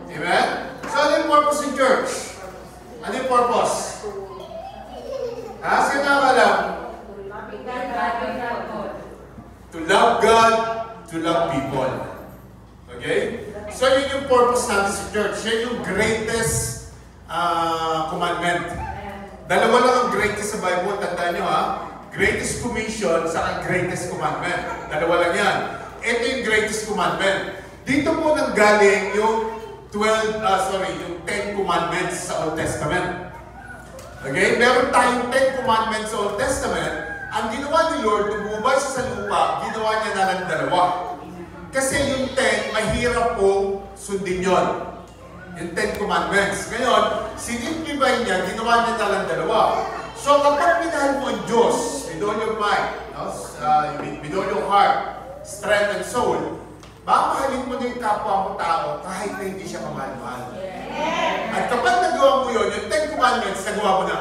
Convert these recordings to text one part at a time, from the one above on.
Amen? So, ano yung purpose ng church? Ano yung purpose? Ha? Sino nakakalam? To love God, to love people. Okay? So, yun yung purpose natin sa church. Yan yung greatest commandment. Dalawa lang ang greatest sa Bible. Tandaan nyo ha. Greatest commission sa greatest commandment. Dalawa lang yan. Ito yung greatest commandment. Dito po nanggaling yung 10 commandments sa Old Testament. Okay? Meron tayong 10 commandments sa Old Testament. Ang ginawa ni Lord, nung bumabay siya sa lupa, ginawa niya na ng dalawa. Kasi yung 10, mahirap po sundin yun. Yung 10 commandments. Ngayon, sinimplify niya, ginawa niya na ng dalawa. So kapag minahal mo ang Diyos, with all your mind, with all your heart, strength and soul, mamahalin mo din kapwa mo tao kahit na hindi siya kamahal-mahal. At kapag nagawa mo yun, yung 10 commandments, nagawa mo na.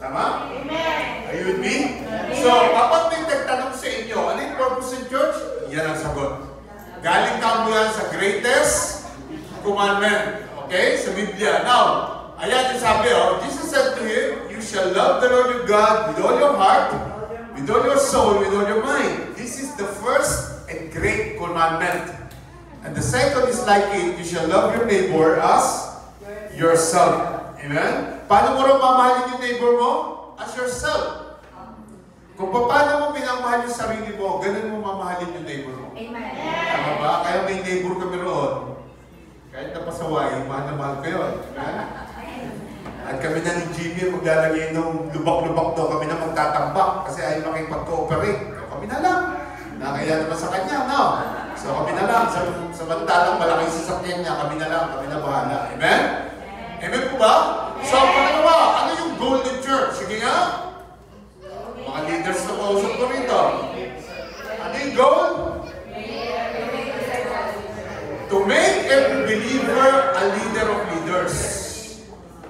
Tama? Amen. Are you with me? So, kapag may nagtanong sa inyo, ano yung purpose ng church? Yan ang sagot. Galing ka mo yan sa greatest commandment. Okay? Sa Biblia. Now, ayan yung sabi, Jesus said to him, you shall love the Lord your God with all your heart, with all your soul, with all your mind. This is the first and great commandment. And the second is like it, you shall love your neighbor as yourself. Amen? Paano mo rin mamahalin yung neighbor mo? As yourself. Kung paano mo pinamahal yung sarili mo, ganun mo mamahalin yung neighbor mo. Amen. Tama ba? Kaya may neighbor kami roon. Kahit napasaway, mahal na mahal ko yun. At kami na ni Jimmy maglalagay ng lubak-lubak daw. Kami na magtatambak kasi ayaw makipag-cooperate. Kami na lang. Nakaya naman sa kanya, no? So kami na lang. Samantalang malaking sasakyan niya, kami na lang. Kami na bahala. Amen? Amen po ba? So, pangalawa, ano yung goal ng church? Sige nga. Mga leaders na kausap ko rito. Ano yung goal? To make every believer a leader of leaders.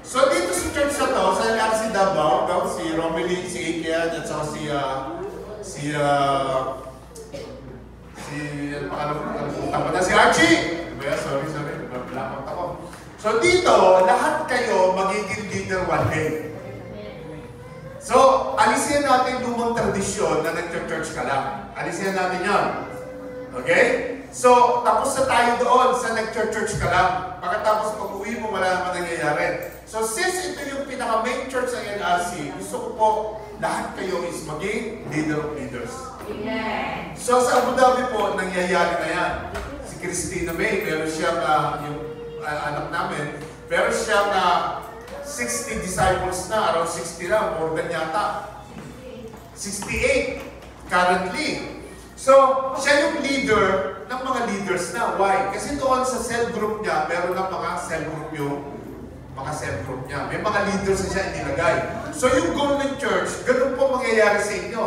So, dito sa church na to, sa si Davao, si Romilly, si Ikea, at saka si Archie! Sorry, nablamat ako. So dito, lahat kayo magiging leader one day. So, alisin natin lumang tradisyon na nag-church ka lang. Alisin natin yan. Okay? So, tapos na tayo doon sa nag-church ka lang. Pagkatapos pag-uwi mo, wala naman nangyayari. So, since ito yung pinaka-main church ng NRC, gusto ko po lahat kayo is maging leader of leaders. Amen. So, sa Abu Dhabi po, nangyayari na yan. Si Christina May, meron siyang yung anak namin, meron siyang 60 disciples na, around 60 lang, more than yata. 68 currently. So, siya yung leader ng mga leaders na. Why? Kasi doon sa cell group niya, meron ng mga cell group niya. May mga leaders na siya inilagay. So, yung goal ng church, ganun po mangyayari sa inyo.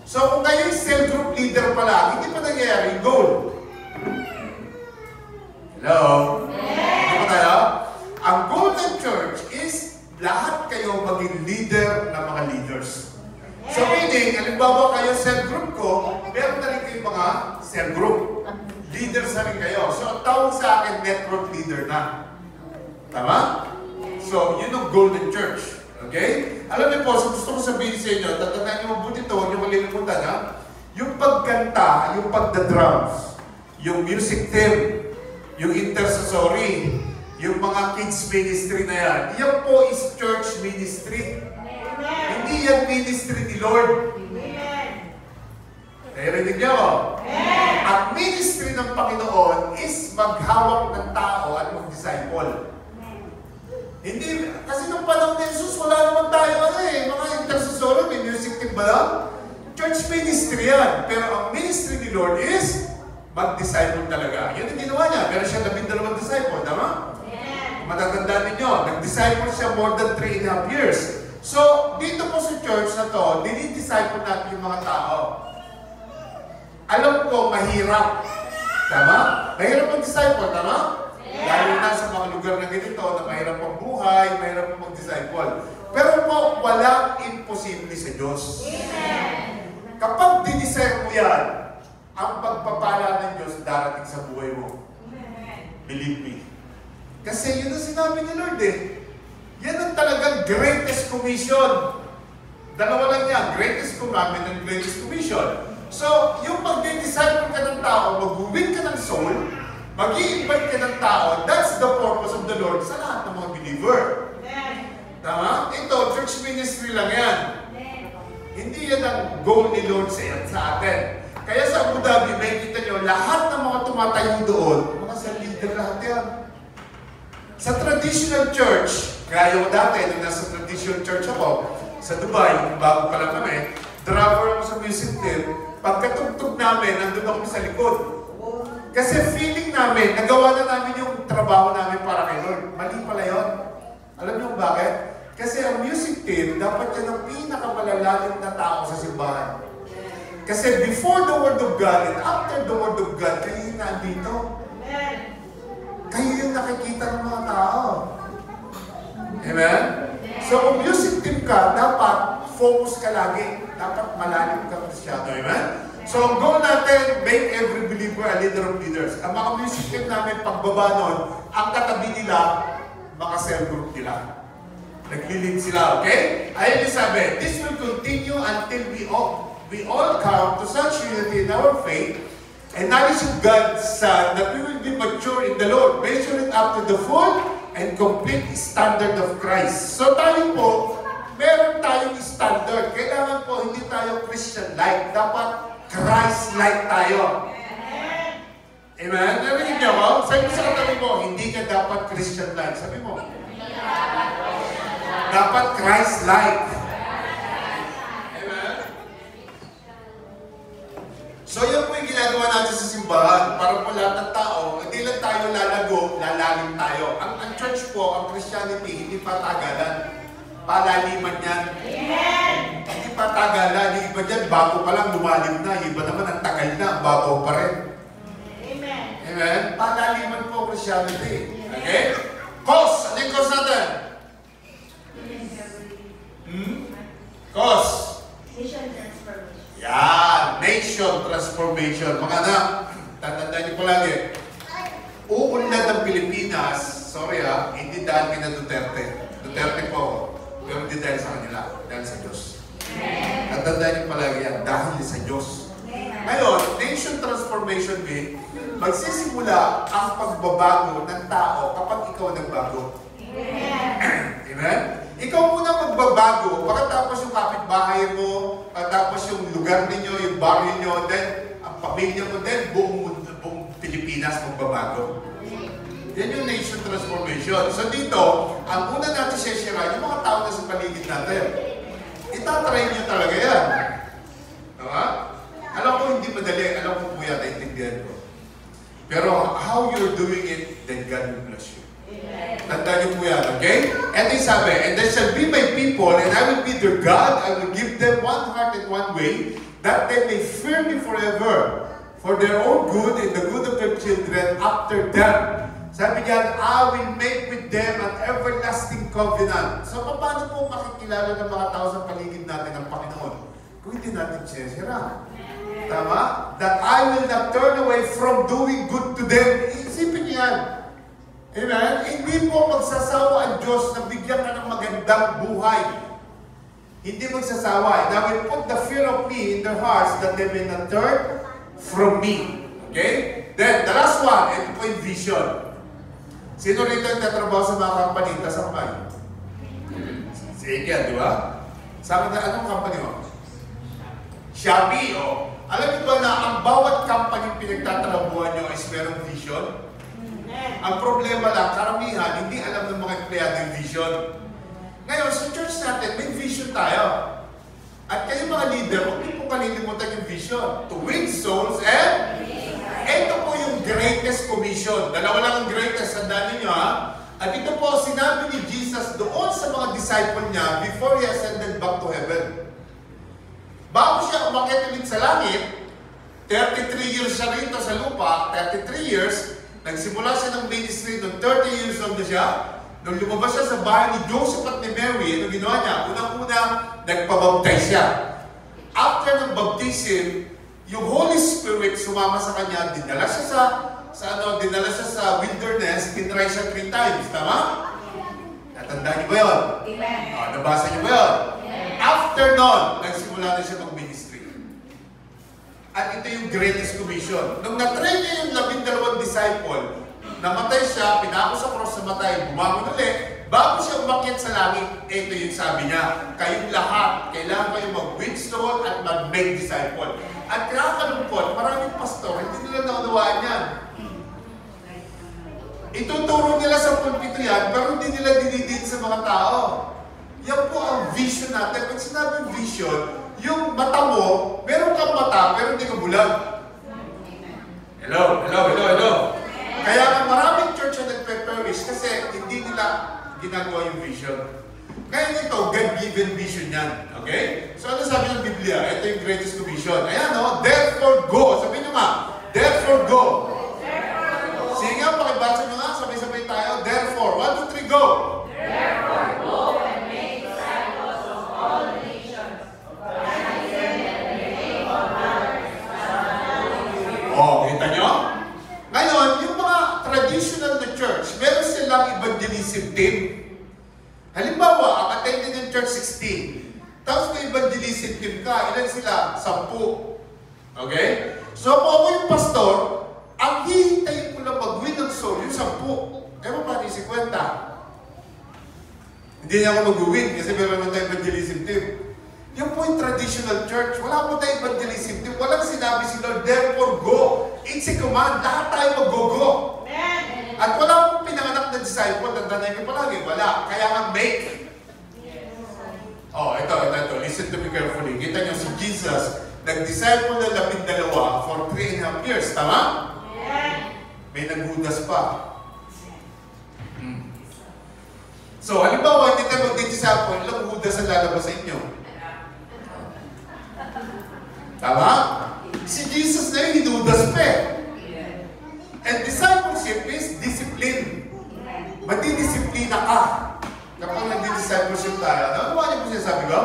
So, kung kayo yung cell group leader pala, hindi pa nangyayari yung goal. Hello? Hindi pa tayo? Ang goal ng church is lahat kayo maging leader ng mga leaders. So meaning, halimbawa kayo cell group ko, meron na rin kayo mga cell group. Leaders na rin kayo. So ang tawag sa akin, network leader na. Tama? So, yun ang goal ng church. Okay? Alam niyo po, so gusto ko sabihin sa inyo, tatandaan niyo mabuti ito, huwag niyo malilimutan ha. Yung pagkanta, yung pagda-drums, yung music team, yung intercessory, yung mga kids ministry na yan, yan po is church ministry. Amen. Hindi yan ministry ni Lord. Amen. Narinig niyo ako? Amen. Ang ministry ng Panginoon is maghawak ng tao at mag-disciple. Hindi, kasi nung panahon ni Jesus, wala naman tayo mga intercessory, may music team ba lang? Church ministry yan. Pero ang ministry ni Lord is mag-disciple talaga. Yun ang ginawa niya. Meron siya 12 disciple, tama? Amen. Matatandaan ninyo, nag-disciple siya more than 3.5 years. So, dito po sa church na to, dinidisciple natin yung mga tao. Alam ko, mahirap. Tama? Mahirap mag-disciple, tama? Lalo na sa mga lugar na ganito, na mahirap ang buhay, mahirap ang mag-disciple. Pero po, walang imposible sa Diyos. Amen. Kapag dinisay mo yan, ang pagpapala ng Diyos darating sa buhay mo. Believe me. Kasi yun ang sinabi ni Lord eh. Yan ang talagang greatest commission. Dalawa lang yan, greatest commandment and greatest commission. So, yung pag-disciple ka ng tao, mag-win ka ng soul, mag-i-invite ka ng tao, that's the purpose of the Lord sa lahat ng mga believer. Tama? Ito, church ministry lang yan. Hindi yan ang goal ni Lord sa atin. Kaya sa Abu Dhabi, may kita nyo, lahat ng mga tumatayo doon, mga sa leader lahat yan. Sa traditional church, kaya yung dati, nung nasa traditional church ako, sa Dubai, bago pa lang kami, driver ako sa music team, pagkatugtog namin, nandun ako sa likod. Kasi feeling namin, nagawa na namin yung trabaho namin para kay Lord. Mali pala yun. Alam niyo bakit? Kasi ang music team, dapat yan ang pinakamalalalim na tao sa simbahan. Kasi before the Word of God and after the Word of God, kayo yung nandito. Kayo yung nakikita ng mga tao. Amen? So kung music team ka, dapat focus ka lagi. Dapat malalim ka Kristyano. Amen? So ang goal natin, make every believer a leader of leaders. Ang mga music team namin, pagbaba nun, ang katabi nila, mga cell group nila. Nag-lead sila, okay? Ayun yung sabi, this will continue until we all come to such unity in our faith and knowledge of God's Son that we will be mature in the Lord, measure it up to the full and complete standard of Christ. So tayo po, meron tayong standard. Kailangan po, hindi tayo Christian-like. Dapat Christ-like tayo. Amen? Narinig niyo ako? Sabi mo sa katabi mo, hindi ka dapat Christian-like. Sabi mo, dapat Christ-like. Amen? So yun po yung ginagawa natin sa simbahan. Para po lahat ng tao, hindi lang tayo lalago, lalalim tayo. Ang church po, ang Christianity, hindi pa tagalan. Palaliman yan. Amen. Hindi pa tagalan. Yung iba dyan, bago pa lang lumalim na. Yung iba naman, ang tagal na, bago pa rin. Amen. Amen? Palaliman po ang Christianity. Okay? Cause. Ano yung cause natin? Cause. Nation transformation. Yan. Nation transformation. Mga anak, tatandaan niyo po lagi. Uunlad ang Pilipinas, sorry hindi dahil kina Duterte. Duterte po, pero hindi dahil sa kanila, dahil sa Diyos. Tatandaan niyo palagi yan, dahil sa Diyos. Ngayon, Nation Transformation Week, magsisimula ang pagbabago ng tao kapag ikaw nagbago. Amen? Ikaw muna magbabago, pagkatapos yung kapitbahay mo, pagkatapos yung lugar ninyo, yung barrio nyo, then ang pamilya mo, then buong Pilipinas magbabago. Yan yung nation transformation. So dito, ang una natin share yung mga tao na sa paligid natin. Itatry nyo talaga yan. Diba? Alam ko hindi madali, alam ko po yan, naintindihan ko. Pero how you're doing it, then God will bless you. Tandaan niyo po yan, okay? And they sabi, and they shall be my people, and I will be their God. I will give them one heart and one way, that they may fear me forever, for their own good and the good of their children after them. Sabi niyan, I will make with them an everlasting covenant. So, paano po makikilala ng mga tao sa paligid natin ng Panginoon? Kung hindi natin sira. Tama? That I will not turn away from doing good to them. Isipin niyo yan. Amen? Hindi po magsasawa ang Diyos na bigyan ka ng magandang buhay. Hindi magsasawa. And I will put the fear of me in their hearts that they may not turn from me. Okay? Then, the last one, ito po yung vision. Sino rito yung tatrabaho sa mga company? Tasampay? Sige, di ba? Sabi na, anong company mo? Shopee, o. Alam niyo ba na ang bawat company pinagtatrabuhan nyo is merong vision? Ang problema lang, karamihan, hindi alam ng mga empleyado yung vision. Ngayon, sa church natin, may vision tayo. At kayo mga leader, huwag niyo po kalilimutan yung vision. To win souls and ito po yung greatest commission. Dalawa lang ang greatest, tandaan niyo At ito po, sinabi ni Jesus doon sa mga disciple niya before He ascended back to heaven. Bago siya umakyat ulit sa langit, 33 years siya rito sa lupa, 33 years, nagsimula siya ng ministry, nung 30 years old na siya, nung lumabas siya sa bahay ni Joseph at ni Mary, ano ginawa niya? Unang-una, nagpabaptize siya. After ng baptism, yung Holy Spirit sumama sa kanya, dinala siya sa dinala siya sa wilderness, tinry siya 3 times. Tama? Natandaan niyo ba yun? Amen. Nabasa niyo ba yun? After nun, nagsimula na siya mag-ministry. At ito yung greatest commission. Nung na-train niya yung 12 disciple, namatay siya, pinako sa cross na matay, bumangon ulit, bago siya umakyat sa langit, ito yung sabi niya, kayong lahat, kailangan kayong mag-withstand at mag-make disciple. At nakakalungkot, maraming pastor, hindi nila naunawaan yan. Ituturo nila sa pulpito yan, pero hindi nila dinidin sa mga tao. Yan po ang vision natin. Pag sinabing vision, yung mata mo, meron kang mata, pero hindi ka bulag. Hello. Kaya nga maraming church na nagpe-perish kasi hindi nila ginagawa yung vision. Kaya ito, God-given vision yan. Okay? So ano sabi ng Biblia? Ito yung greatest commission. Ayan o, therefore go. Sabi nyo nga, therefore go. Sige nga, pakibasa nyo nga, sabay-sabay tayo. Therefore, 1, 2, 3, go. Therefore, go and make disciples of all nations, baptizing them in the name of the Father, Kita nyo? Ngayon, yung mga traditional na church, meron silang evangelism team. Halimbawa, ang attended ng church 16. Tapos may evangelism team ka, ilan sila? 10. Okay? So, kung ako yung pastor, ang hihintayin ko lang mag-win ng soul, yung 10. Kaya paano yung 50? Hindi niya ako mag-win kasi meron naman tayo evangelism team. Yung po yung traditional church, wala po tayo evangelism team. Walang sinabi si Lord, therefore go. It's a command. Lahat tayo mag-go-go. At wala akong pinanganak na disciple, tandaan ko palagi, wala. Kaya nga make. Ito. Listen to me carefully. Kita niyo si Jesus, nag-disciple na 12 for 3.5 years. Tama? May naghudas pa. So, halimbawa, hindi tayo mag-disciple, ilang hudas ang lalabas sa inyo? Tama? Si Jesus na yun, hinudas pa eh. And discipleship is discipline. Madidisiplina ka. Kapag nagdi-discipleship tayo, nakuha niyo po siya sabi ko?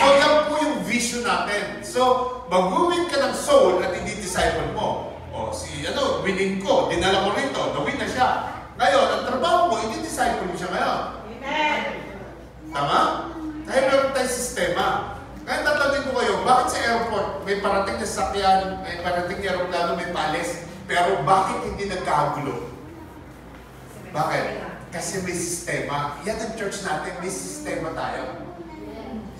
So, yan po yung vision natin. So, mag-win ka ng soul at hindi disciple mo. Winning ko, dinala ko rito, na-win na siya. Ngayon, ang trabaho mo, hindi disciple mo siya ngayon. Tama? Kaya meron tayong sistema. Kaya tatanungin ko kayo, bakit sa airport may parating na sakyan, may parating na aeroplano, may palis, pero bakit hindi nagkagulo? Bakit? Kasi may sistema. Yan ang church natin, may sistema tayo.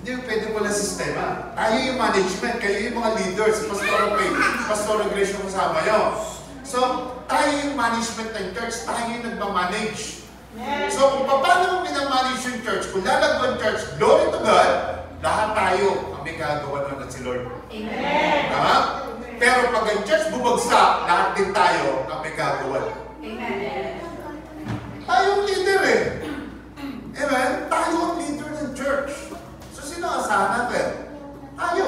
Hindi pwede wala sistema. Tayo yung management, kayo yung mga leaders, Pastor Grace yung kasama yun. So, tayo yung management ng church, tayo yung nagmamanage. So, kung paano mo minamanage yung church, kung lalagwan church, glory to God, lahat tayo ang may gagawa nun at si Lord. Amen. Tama? Pero pag ang church bumagsak, lahat din tayo ang may gagawa. Amen. Tayo ang leader eh. Amen? Tayo ang leader ng church. So, sino ang asahan natin? Tayo.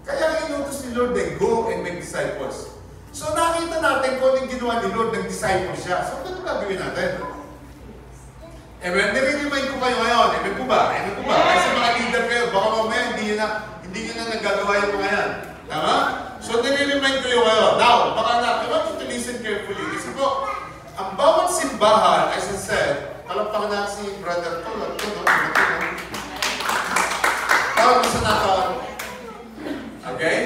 Kaya inutos ni Lord eh, go and make disciples. So, nakita natin kung yung ginawa ni Lord, nag-disciple siya. So, ano gagawin natin? Amen? Nire-remind ko kayo ngayon. Amen po ba? Kasi sa mga leader kayo, baka mamaya hindi nyo na nagagawa yung mga yan. Tama? So, nire-remind ko kayo ngayon. Now, baka na, I want you to listen carefully. Kasi po, ang bawat simbahan, as I said, palagpakan na si Brother Tulad. Tawag mo sa nakawag. Okay?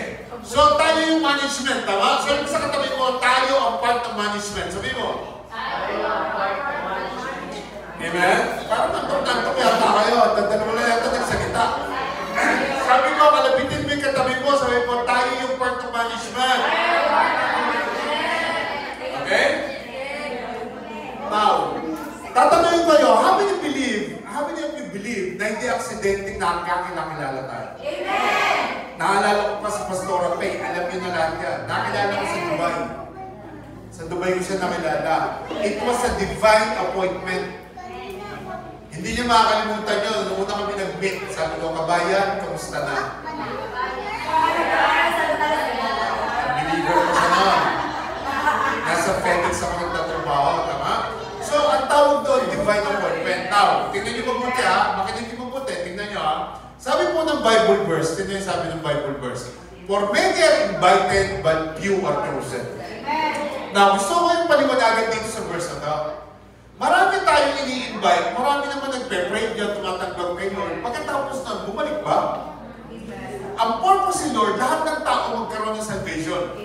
So, tayo yung management, tama? So, sa katabi mo, tayo ang part ng management. Sabi mo? Tayo ang part ng management. Amen? Parang tantok-tantok yata kayo. Dadalawa na yata nagsagita. Sabi ko, kalabitin mo yung katabi mo. Sabi mo, tayo yung part ng management. Okay? Now, tatanungin ko kayo, how many of you believe na hindi aksidente na kakilala tayo? Amen! Naalala ko pa sa Pastora Pay, alam niyo na lahat yan. Nakilala ko sa Dubai. Sa Dubai ko siya nakilala. It was a divine appointment. Hindi niyo makakalimutan yun. Noong una kami nag-meet, sabi ko, kabayan, kamusta na? Believer ko siya noon. Nasa FedEx ako nagtatrabaho, tama? So, ang tawag doon, divine appointment. Now, tingnan niyo mabuti ha. Makinig niyo mabuti. Tingnan niyo ha. Sabi po ng Bible verse, tingnan niyo sabi ng Bible verse, for many are invited, but few are chosen. Now, gusto ko yung paliwanagan dito sa verse na to. Marami tayong ini-invite, marami naman nagpe-pray dyan, tumatanggap kay Lord. Pagkatapos na, bumalik ba? Ang purpose ni Lord, lahat ng tao magkaroon ng salvation.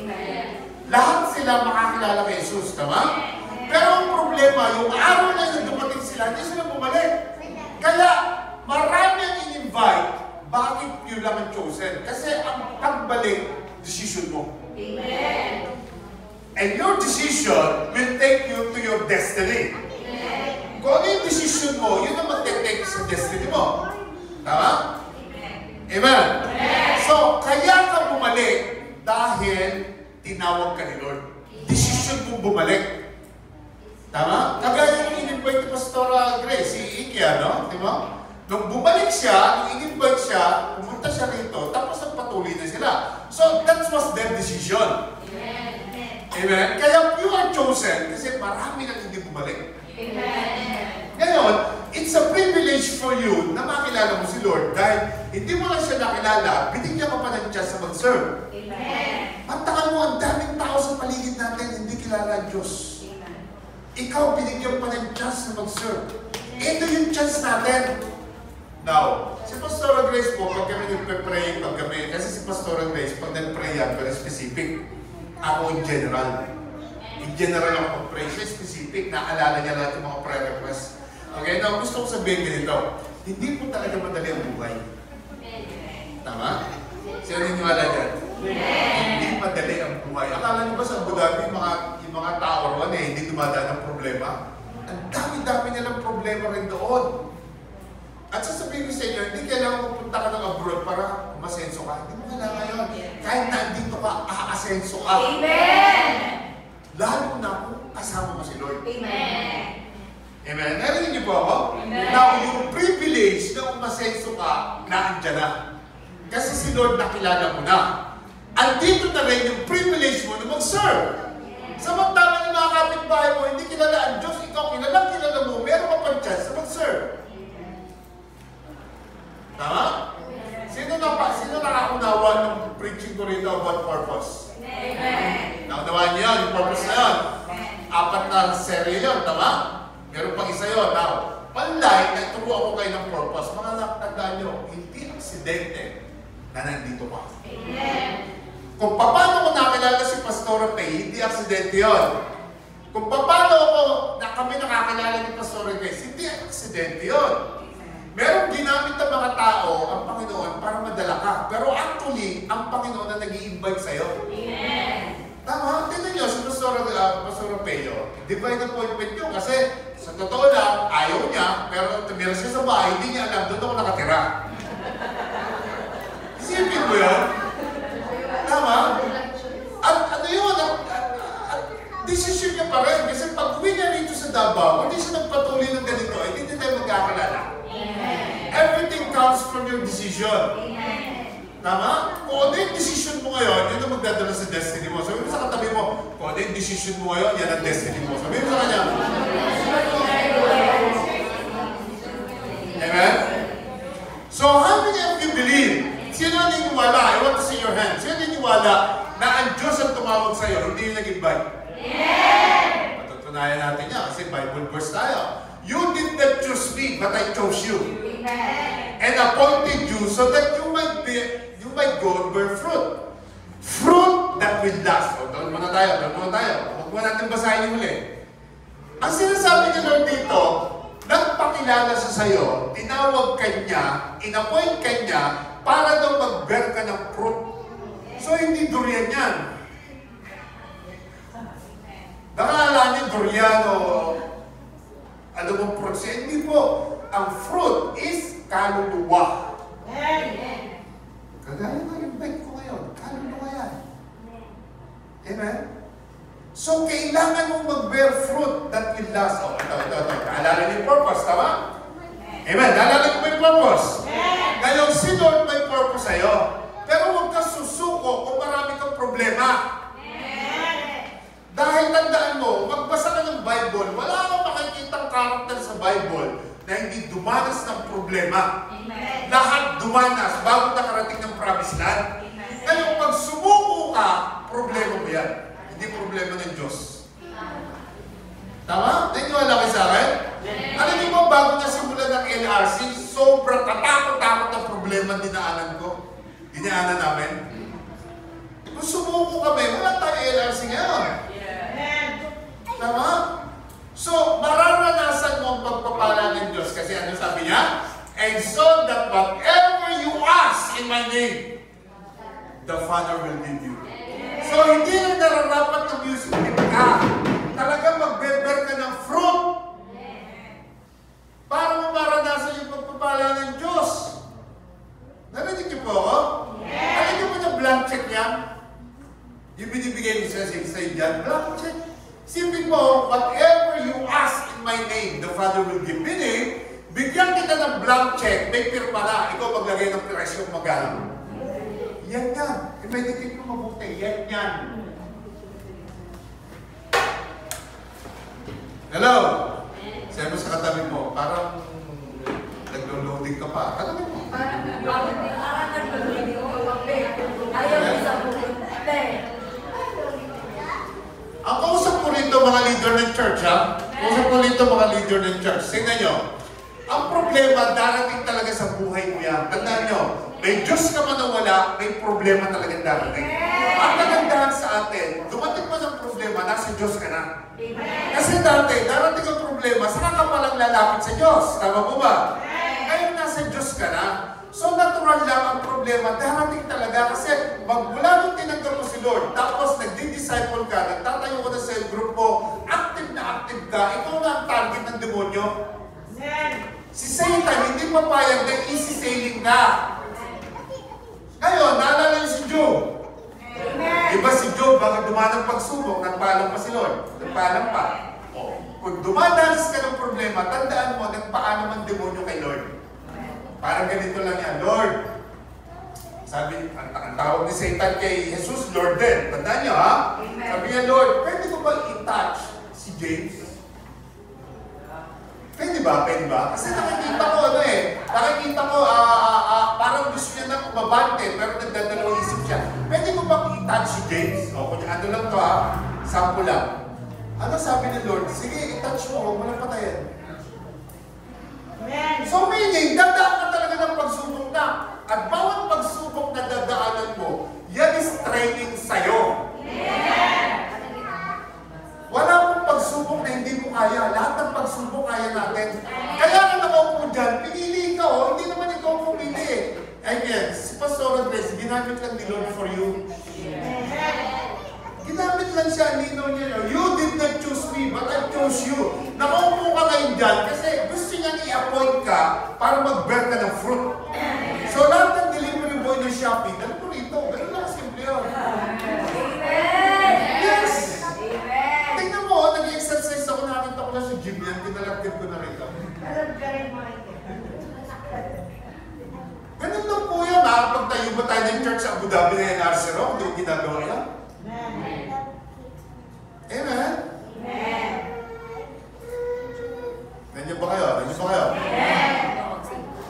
Lahat sila makakilala kay Jesus, tama? Pero ang problema, yung araw na yung dumating sila, hindi sila bumalik. Kaya, marami ang in-invite, bakit yun lang ang chosen? Kasi ang pagbalik, decision mo. Amen. And your decision will take you to your destiny. Kung ano yung decision mo, yun ang mag-take sa destiny mo. Tama? Amen. So, kaya ka bumalik dahil tinawag ka ni Lord. Decision mo bumalik. Tama? Kagaya yung in-invite ni Pastora Grace, si Ikea, no? Di ba? Nung bumalik siya, nung in-invite siya, pumunta siya rito, tapos nagpatuloy na sila. So, that was their decision. Amen? Kaya you are chosen kasi marami nang hindi bumalik. Ngayon, it's a privilege for you na makilala mo si Lord dahil hindi mo lang siya nakilala, binigyan ka pa ng chance na mag-serve. Mantakan mo, ang daming tao sa paligid natin hindi kilala ang Diyos. Ikaw, binigyan pa ng chance na mag-serve. Ito yung chance natin. Now, si Pastora Grace po, pag kami nagpe-pray, kasi si Pastora Grace, pag nag-pray yan, very specific. Ako in general. In general ako mag-pray. Siya specific, naalala niya lahat yung mga prayer requests. Okay, now gusto ko sabihin ganito, hindi po talaga madali ang buhay. Tama? Sino niniwala dyan? Hindi madali ang buhay. Akala niyo ba sa Abu Dhabi, yung mga tao ron hindi dumadaan ng problema? Ang dami-dami nilang problema rin doon. At sasabihin ko sa inyo, hindi kailangan pupunta ka ng abroad para masenso ka. Hindi mo kailangan yun. Kahit nandito ka, aasenso ka. Amen! Lalo na kung kasama mo si Lord. Amen! Amen? Narinig niyo po ako? Amen. Now, yung privilege na umasenso ka, naandyan na. Kasi si Lord nakilala mo na. Andito na rin yung privilege mo na mag-serve. Samantala yung mga kapitbahay mo, hindi kilala ang Diyos, ikaw kilala mo, meron ka pang chance na mag-serve. Tama? Sino nakaunawa ng preaching ko rito about purpose? Amen. Naunawaan niyo yung purpose na yun. 4 na serye yun, tama? Meron pang isa yun. Now, panlay, nagturo ako kayo ng purpose. Mga nakatandaan nyo, hindi aksidente na nandito pa. Amen. Kung paano ko nakilala si Pastora Pay, hindi aksidente yun. Kung paano kami nakakilala ni Pastora Grace, hindi aksidente yun. Merong ginamit ng mga tao ang Panginoon para madala ka. Pero actually, ang Panginoon na nag-i-invite sa'yo. Amen. Tama? Tignan nyo, si Pastora Peo, divine appointment nyo kasi sa totoo lang, ayaw niya, pero tumira siya sa bahay, hindi niya alam, doon ako nakatira. Isipin mo yun? Tama? At ano yun? Decision niya pa rin. Kasi pag uwi niya rito sa Davao, hindi siya nagpatuloy ng ganito, hindi tayo magkakalala. Everything comes from your decision. Tama? Kung ano yung decision mo ngayon, yun ang magdadala sa destiny mo. Sabi mo sa katabi mo, kung ano yung decision mo ngayon, yan ang destiny mo. Sabi mo sa kanya. Amen? So, how many of you believe? Sino naniniwala? I want to see your hand. Sino naniniwala na ang Diyos ang tumawag sa'yo, hindi yung nag-invite? Amen! Matutunayan natin yan kasi Bible verse tayo. You did not choose me, but I chose you. Amen! And appointed you so that you might go and bear fruit. Fruit that will last. O, doon muna tayo. Huwag mo natin basahin yung huli. Ang sinasabi ni Lord dito, nagpakilala siya sa'yo, tinawag ka niya, inappoint ka niya, para daw mag-bear ka ng fruit. So, hindi durian yan. Nakaalala niyo durian o ano bang fruit siya? Hindi po. Ang fruit is kaluluwa. Amen! Kagaya ng invite ko ngayon, kaluluwa yan. Amen? So, kailangan mong mag-bear fruit that will last. Oh, ito. Naalala niyo yung purpose, tama? Amen. Naalala niyo yung purpose? Ngayon, si Lord may purpose sa'yo. Pero huwag ka susuko kung marami kang problema. Dahil tandaan mo, magbasa ka ng Bible, wala kang makikitang karakter sa Bible na hindi dumanas ng problema. Amen. Lahat dumanas bago nakarating ng promised land. Ngayon, pag sumuko ka, problema mo yan. Hindi problema ng Diyos. Tama? Naniniwala kayo sa akin? Alam niyo ba, bago na simulan ng LRC, sobrang katakot-takot ang problema dinaanan namin. Kung sumuko kami, wala tayo LRC ngayon. Tama? So, mararanasan mo ang pagpapala ng Diyos. Kasi ano sabi niya? And so that whatever you ask in my name, the Father will give you. So, hindi na nararapat ng music ka. Talagang magbeber ka ng fruit. Para mo maranasan yung pagpapala ng Diyos. Narinig niyo po ako? Alam niyo po na blank check yan? Yung binibigay niyo sa dyan, blank check. Simple po, whatever you ask in my name, the Father will give. Meaning, bigyan kita ng blank check, may pirma na, ikaw maglagay ng presyo magkano. Yan yan. I-meditate mo mabuti. Yan yan. Hello? Sabi mo sa katabi mo, parang naglo-loading ka pa. Katabi mo. Parang naglo-loading ko kape. Ayaw mo sa pupunte. Ang kausap ko rito mga leader ng church, ha? Kausap ko rito mga leader ng church. Tingnan nyo. Ang problema, darating talaga sa buhay mo yan. Tandaan nyo, may Diyos ka man o wala, may problema talagang darating. Ang kagandahan sa atin, dumating mo ng problema, nasa Diyos ka na. Kasi dati, darating ang problema, saka ka palang lalapit sa Diyos. Tama mo ba? Ngayon nasa Diyos ka na. So natural lang ang problema, darating talaga kasi magmula nung tinanggap mo si Lord, tapos nagdi-disciple ka, nagtatayo ka na sa group mo, active na active ka, ikaw na ang target ng demonyo. Si Satan, hindi papayag na easy-sailing ka. Ngayon, naalala niyo si Job. Diba si Job, bakit dumaan ng pagsubok, nagpaalam pa si Lord? Nagpaalam pa. O, kung dumadalas ka ng problema, tandaan mo, nagpaalam ang demonyo kay Lord. Parang ganito lang yan, Lord. Sabi, ang tawag ni Satan kay Jesus, Lord din. Tandaan niyo, ha? Sabi niya, Lord, pwede ko ba i-touch si James? Pwede ba? Pwede ba? Kasi nakikita ko, nakikita ko, parang gusto niya na kumabante, pero nagdadalawang isip siya. Pwede ko bang i-touch si James? O, ano lang to, sample lang. Ano sabi ni Lord? Sige, i-touch mo, huwag mo lang patayin. So meaning, dadaan ka talaga ng pagsubok na. At bawat pagsubok na dadaanan mo, yan is training sa'yo. Wala pong pagsubok na hindi mo kaya. Lahat ng pagsubok kaya natin. Kaya ka nakaupo dyan, pinili ka hindi naman ikaw pumili Again, si Pastor Andres, ginamit lang ni Lord for you. Ginamit lang siya, linaw niya. You did not choose me, but I chose you. Nakaupo ka ngayon dyan kasi gusto niya i-appoint ka para mag-bear ka ng fruit. So lahat ng delivery boy ng Shopee, dali ko rito. Ganun lang, simple yun. Yes! Tingnan mo, nag-exercise ako, nakita ko na sa gym yan, pinalagyan ko na rito. Ganun lang po yan. Nakapagtayo ba tayo ng church sa Abu Dhabi na NRC Rock? Hindi ko ginagawa yan. Amen? Amen. Nandiyan ba kayo? Nandiyan ba kayo? Amen.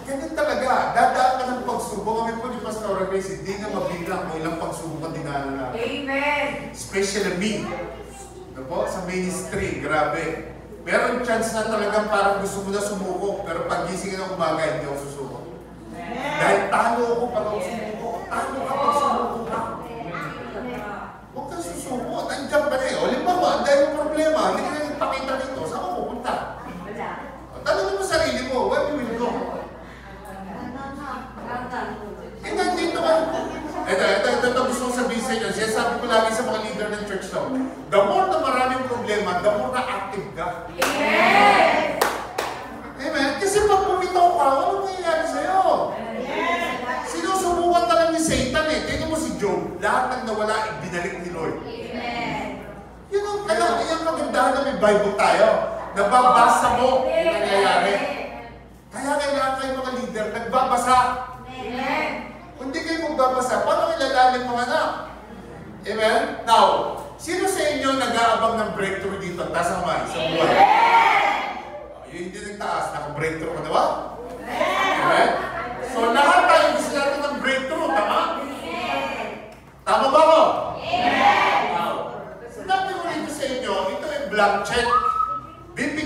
Ganun talaga. Dadaan ka ng pagsubok. Kami po ni Pastor Grace, hindi na mabilang kung ilang pagsubok ang dinaanan natin. Amen. Especially me. Ano po? Sa ministry. Grabe. Meron chance na talagang parang gusto mo na sumuko. Pero pag gising ng umaga, hindi ako susuko. Dahil talo ako pag ako sumuko. Talo ka pag sumuko ka. Huwag kang susuko. Nandiyan pa na eh. O limbawa, ang dahil yung problema. Hindi ka na ipakita dito. Saan ko pupunta? Tanongin mo sarili mo. Where do we go? Dito ka. Ito gusto kong sabihin sa inyo. Siya sabi ko lagi sa mga leader ng church daw. The more na maraming problema, the more na active ka. Amen! Amen? Kasi pag pumitaw ka, ano mangyayari sa'yo? Sinusubukan ka lang ni Satan eh. Tingnan mo si Job, lahat ng nawala, ibinalik ni Lord. Amen. Yun ang kagandahan na may Bible tayo. Nababasa mo yung nangyayari. Kaya kailangan kayo mga leader, nagbabasa. Amen. Kung di kayo magbabasa, paano ilalalim mga anak? Amen? Now, sino sa inyo nag-aabang ng breakthrough dito? Taas ang kamay sa buhay. Yung hindi nagtaas, naka-breakthrough ka na ba? Amen? So lahat tayo gusto natin ng breakthrough, tama? Tama ba ko? Now, sinabi ko rito sa inyo, ito yung blank check.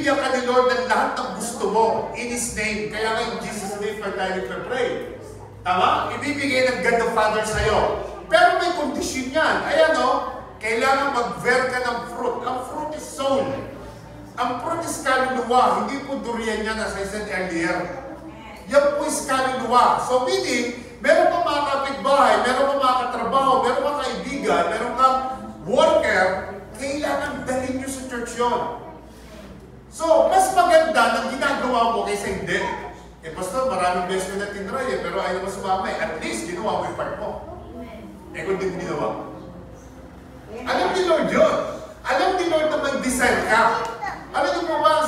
bibigyan ka ni Lord ng lahat ng gusto mo in His name. Kaya nga in Jesus' name tayo nagpe-pray. Tama? Ibibigay ng God the Father sa'yo. Pero may kondisyon yan. Ayan o, kailangan mag-bear ka ng fruit. Ang fruit is soul. Ang fruit is kaluluwa. Hindi po durian yan as I said earlier. Yan po is kaluluwa. So meaning, meron pa mga kapitbahay, meron pa mga katrabaho, meron pa kaibigan, meron kang worker, kailangan dalhin nyo sa church yun. So, mas maganda ng ginagawa mo kaysa hindi. Eh, pastor, maraming beses ko na tinry eh, pero ayaw mo sumama eh. At least, ginawa mo yung part mo. Eh, kung di mo ginawa. Alam ni Lord yun. Alam ni Lord na mag-design ka. Alam niyo po ba,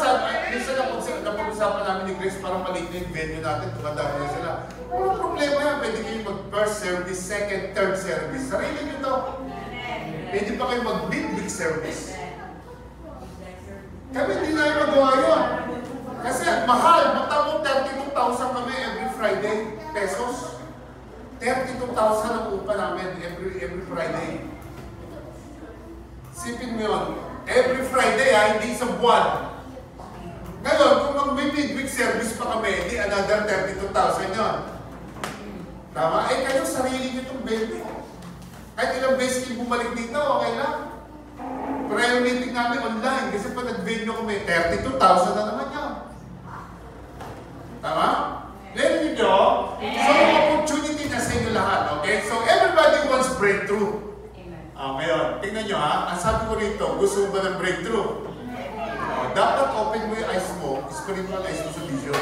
minsan napag-usapan namin ni Grace, parang maliit na yung venue natin, tumanda na sila. Walang problema yan. Pwede kayo mag-first service, second, third service. Sarili nyo to. Pwede pa kayo mag-big service. Kami hindi na yung magawa yun. Kasi mahal, magtapos 32,000 kami every Friday, pesos. 32,000 ang upa namin every Friday. Sipin mo yun. Every Friday hindi isang buwan. Ngayon, kung mag-midweek service pa kami, hindi another 32,000 yun. Tama? Eh kayo, sarili nyo itong venue. Kahit ilang beses kayo bumalik dito, okay lang. Prayer meeting namin online kasi pag nag-venue kami, 32,000 na naman yun. Tama? Learn nyo? So, opportunity na sa inyo lahat. Okay? So, everybody wants breakthrough. Ngayon, tingnan nyo ha. Ang sabi ko rito, gusto mo ba ng breakthrough? Dapat open mo yung eyes mo, spiritual eyes mo sa vision.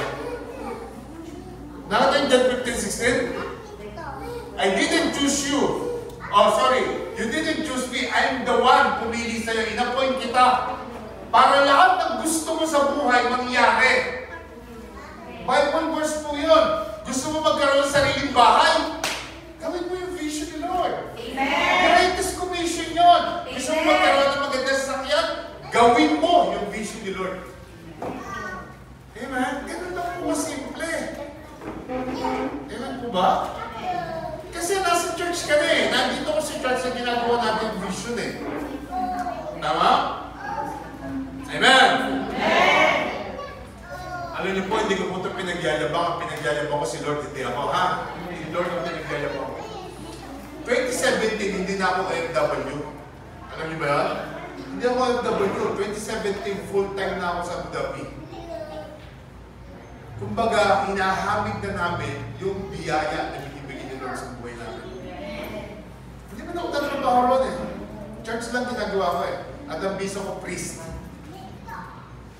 Nakata yung John 15:16? I didn't choose you. Oh, sorry. You didn't choose me. I'm the one pumili sa'yo. Inappoint kita. Para lahat ng gusto mo sa buhay mangyari. Bible verse po yun. Gusto mo magkaroon ng sariling bahay? Gawin mo yung vision ni Lord. Amen. Greatest commission yun. Gusto mo magkaroon ng magandang sasakyan? Gawin mo yung vision ni Lord. Amen? Ganun lang po simple. Amen po ba? Kasi nasa church ka na eh. Nandito ko sa church na ginagawa natin vision eh. Tama? Amen? Amen! Alam niyo po, hindi ko po ito pinagyayabang. Ang pinagyayabang ko si Lord, hindi ako, ha? Si Lord ang pinagyayabang ko. 2017, hindi na ako OFW. Alam niyo ba yan? Hindi ako OFW. 2017, full-time na ako sa Abu Dhabi. Kumbaga, hinahamig na namin yung biyaya na binibigay ni Lord sa buhay namin. Hindi mo na ako tatrabaho ron eh. Church lang ginagawa ko eh. At ang visa ko, priest.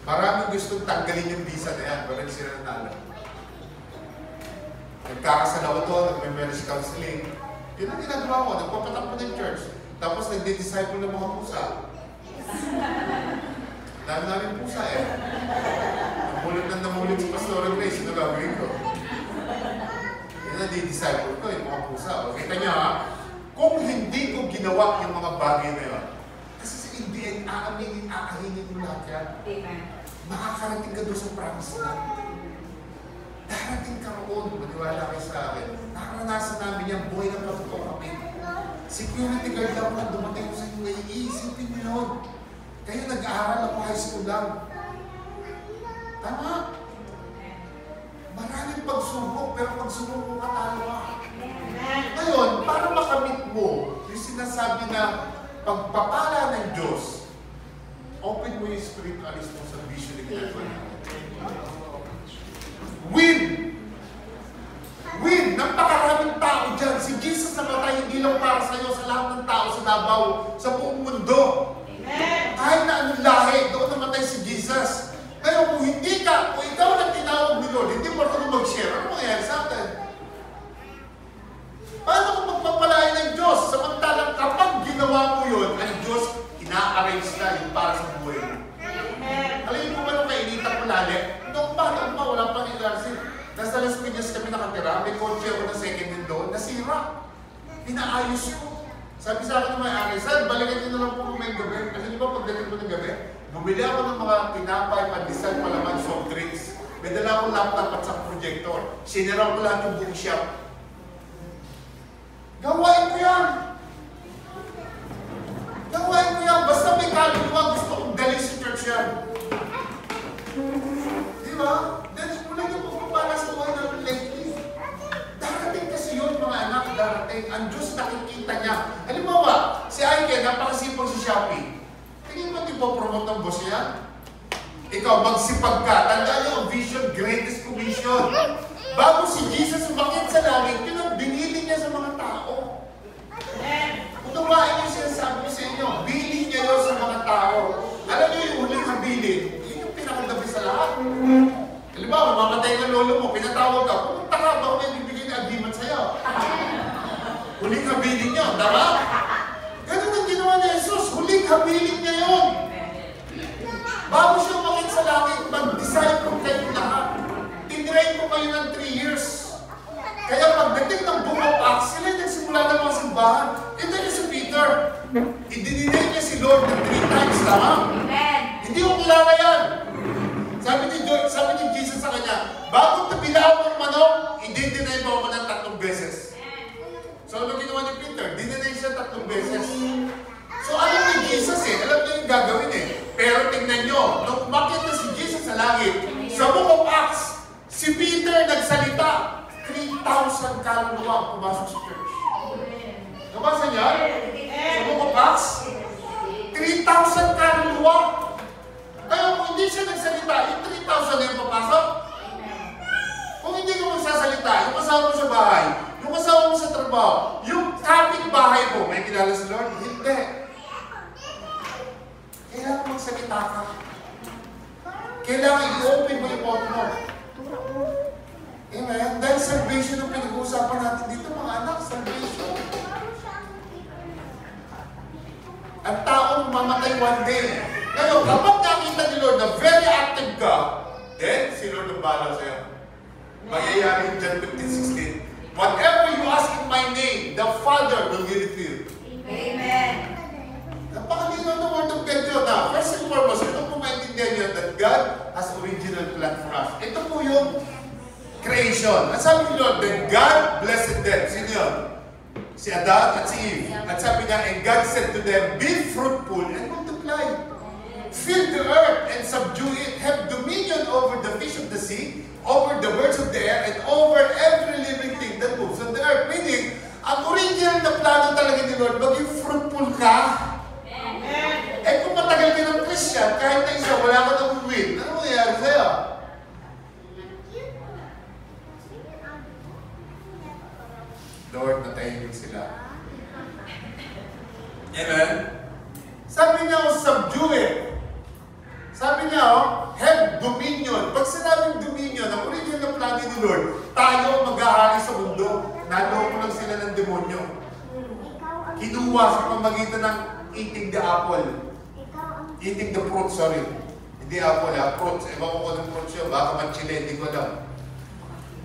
Maraming gustong tanggalin yung visa na yan. Walang sila nanalo. Nagkakasal ako to, nagme-marriage counseling. Yun ang ginagawa ko. Nagpapatakbo ng church. Tapos nagdi-disciple ng mga pusa. Dami namin pusa eh. Namulot si Pastor Grace. Ito gagawin ko. Yun ang di-disciple ko, yung mga pusa. O, kita niyo ha, kung hindi ko ginawa yung mga bagay na yun, kasi sa Indian, aahingin mo lahat yan. Amen. Makakarating ka doon sa promise land. Darating ka roon, maniwala kayo sa akin. Nakaranasan namin yan, buhay na patuto kami. Security guard lang na dumating ko sa UAE, isipin mo yun. Kayo nag-aaral ako high school lang. Tama? Maraming pagsubok, pero pagsubok mo katalo ka. Ngayon, para makamit mo, yung sinasabi na pagpapala ng Diyos, open mo yung spiritualist mo sa vision na ginagawa natin. Win! Win! Napakaraming tao dyan. Si Jesus namatay hindi lang para sa iyo, sa lahat ng tao sa Davao, sa buong mundo. Amen. Kahit na anong lahi, doon namatay si Jesus. Ngayon, kung hindi ka, kung ikaw na tinawag ni Lord, hindi mo rin mag-share, ano mangyayari sa atin? Paano kung magpapalain ng Diyos? Samantalang kapag ginawa mo yun, ang Diyos, ina-arrange na yung para sa buhay mo. Alam mo ba nung kainitan ko lali? Noong pa, wala pang ilarsin. Nasa Las Piñas kami nakatira, may kotse ako na second hand doon, nasira. Pinaayos ko. Sabi sa akin ng may-ari, sir, balikan nyo na lang po kumain gabi. Kasi di ba pagdating ko ng gabi, bumili ako ng mga tinapay, pandesal, palaman, soft drinks. May dala akong laptop at sa projector. Sinira ko lahat yung buong shop. Gawain ko yan! Gawain ko yan! Basta may kaluluwa, gusto kong dalhin sa church yan. Ikaw, magsipag ka. Tandaan niyo ang vision, greatest commission. Bago si Jesus umakit sa langit, yun ang binili niya sa mga tao. Unawain niyo siya, sabi ko sa inyo, bilin niya yun sa mga tao. Alam niyo yung huling habilin, yun yung pinakagabi sa lahat. Halimbawa, mamatay ng lolo mo, pinatawag ka, pumunta ka, baka may bibigay na agreement sa'yo. Huling habilin niyo, tama? Ganun ang ginawa ni Jesus, huling habilin niya yun. Bago siya umakit sa langit, mag-disciple kayo lahat. Tinrain ko kayo ng 3 years. Kaya pagdating ng Book of Acts, sila nagsimula ng mga simbahan. Ito niya si Peter. Idinigay niya si Lord ng 3 times, tama? Hindi ko kilala yan. Sabi ni Jesus sa kanya, bago tabilaw ng manok, i-deny mo ako ng 3 beses. So ano ginawa ni Peter? Dinay siya 3 beses. So alam ni Jesus alam niya yung gagawin Pero tingnan nyo, nung umakit na si Jesus sa langit, sa Book of Acts, si Peter nagsalita. 3,000 kaluluwa ang pumasok sa church. Nabasa niya? Sa Book of Acts, 3,000 kaluluwa. Kaya kung hindi siya nagsalita, yung 3,000 na yung papasok. Kung hindi ka magsasalita, yung kasama mo sa bahay, yung kasama mo sa trabaho, yung kapit-bahay mo, may kilala sa Lord? Hindi. Kailangan magsalita ka. Kailangan i-open mo yung mouth mo. Amen? Dahil salvation ang pinag-uusapan natin dito, mga anak, salvation. Ang taong mamatay one day. Ngayon, kapag nakita ni Lord na very active ka, then si Lord ang bahala sa'yo. Magyayari yung John 15:16. Whatever you ask in my name, the Father will give it to you. Amen. Napakalino ng word of God yun. Now, first and foremost, ito po maintindihan nyo that God has original plan for us. Ito po yung creation. At sabi ni Lord, that God blessed them. Sino yun? Si Adam at si Eve. At sabi niya, and God said to them, be fruitful and multiply. Fill the earth and subdue it. Have dominion over the fish of the sea, over the birds of the air, and over every living thing that moves on the earth. Meaning, ang original na plano talaga ni Lord, maging fruitful ka. Kung matagal ka ng Christian, kahit na isa, wala ka nang win, ano mangyayari sa'yo? Lord, natahimik sila. Amen? Sabi niya, subdue it. Sabi niya, have dominion. Pag sinabing dominion, ang original na plano ni Lord, tayo ang mag-ahari sa mundo. Naloko lang sila ng demonyo. Kinuha sa pamagitan ng eating the apple. Eating the fruit, sorry. Hindi apple, fruits. Ewan ko kung fruits yun. Baka manchile, hindi ko alam.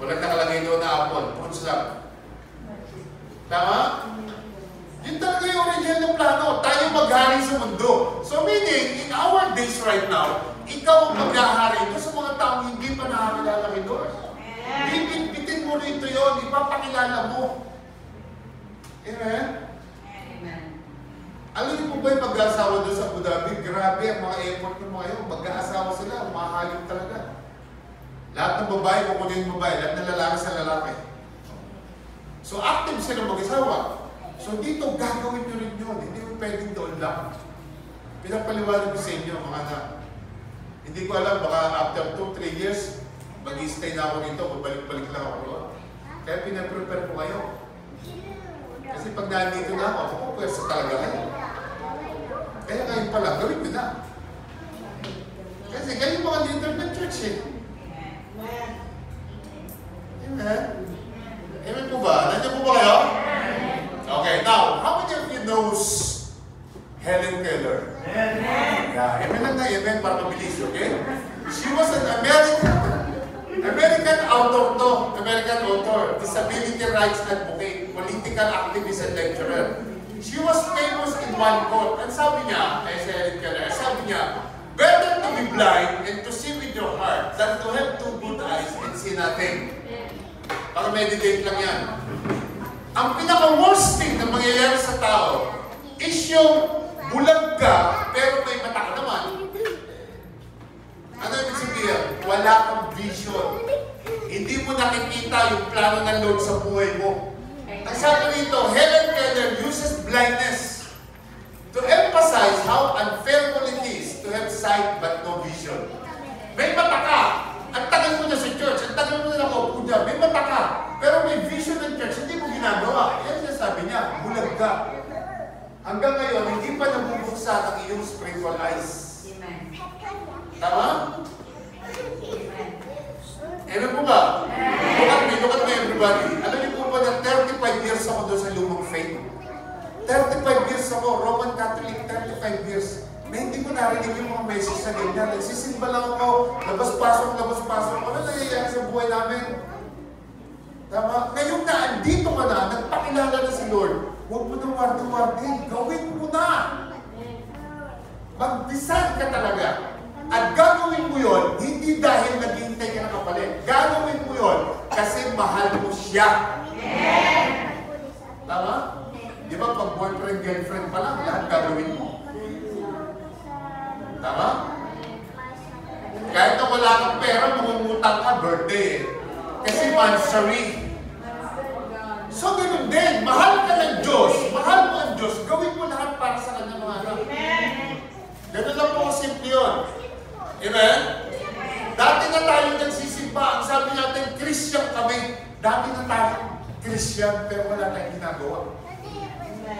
Walang nakalagay doon na apple. Fruits lang. Tama? Yun talaga yung original na plano. Tayo maghari sa mundo. So meaning, in our days right now, ikaw ang maghahari ito sa mga taong hindi pa nakakilala kay Lord. Bitin mo rito yun. Ipapakilala mo. Amen? Alam niyo po ba yung mag-aasawa doon sa Abu Dhabi? Grabe ang mga effort ng mga yun. Mag-aasawa sila. Mahahalin talaga. Lahat ng babae, kukunin yung babae. Lahat ng lalaki sa lalaki. So active sila mag-asawa. So dito, gagawin nyo rin yun. Hindi mo pwedeng doon lang. Pinapaliwanag ko sa inyo, mga anak. Hindi ko alam, baka after 2-3 years, mag-i-stay na ako dito, babalik-balik lang ako. Kaya pinaprepare ko kayo. Kasi pag nandito na ako pwersa talaga kayo. Kaya ngayon pala, gawin mo na. Kasi kayo mga leader ng church Amen? Amen po ba? Nandiyan po ba kayo? Okay, now, how many of you knows Helen Keller? Amen. Yeah, amen lang na, amen para mabilis, okay? She was an American author, disability rights advocate, political activist and lecturer. She was famous in one quote. And sabi niya, ay si Helen Keller, sabi niya, better to be blind and to see with your heart than to have 2 good eyes and see nothing. Para meditate lang yan. Ang pinaka-worst thing na mangyayari sa tao is yung bulag ka, pero may mata ka naman. Ano ibig sabihin? Wala kang vision. Hindi mo nakikita yung plano ng Lord sa buhay mo. Ang sabi rito, Helen Keller uses blindness to emphasize how unfair it is to have sight but no vision. buksan ang iyong spiritual eyes. Amen. Tama? Amen. Amen po ba? Look at me everybody. Alam niyo po ba na 35 years ako doon sa lumang faith? 35 years ako, Roman Catholic, 35 years. Na hindi ko narinig yung mga message na ganyan. Nagsisimba lang ako, labas-pasok. Ano nangyayari sa buhay namin? Tama? Ngayon na, andito ka na, nagpakilala na si Lord. Huwag mo nang wardi-wardin. Gawin mo na. Mag-decide ka talaga. At gagawin mo yon hindi dahil naghihintay ka na kapalit. Gagawin mo yon kasi mahal mo siya. Tama? Di ba pag boyfriend, girlfriend pa lang, lahat gagawin mo. Tama? Kahit na wala kang pera, mangungutang ka, birthday eh. Kasi monthsary. So, ganun din. Mahal ka ng Diyos. Mahal mo ang Diyos. Gawin mo lahat para sa kanya mga anak. Ganun lang po simple yun. Amen? Dati na tayo nagsisimba. Ang sabi natin, Christian kami. Dati na tayo Christian, pero wala tayong ginagawa.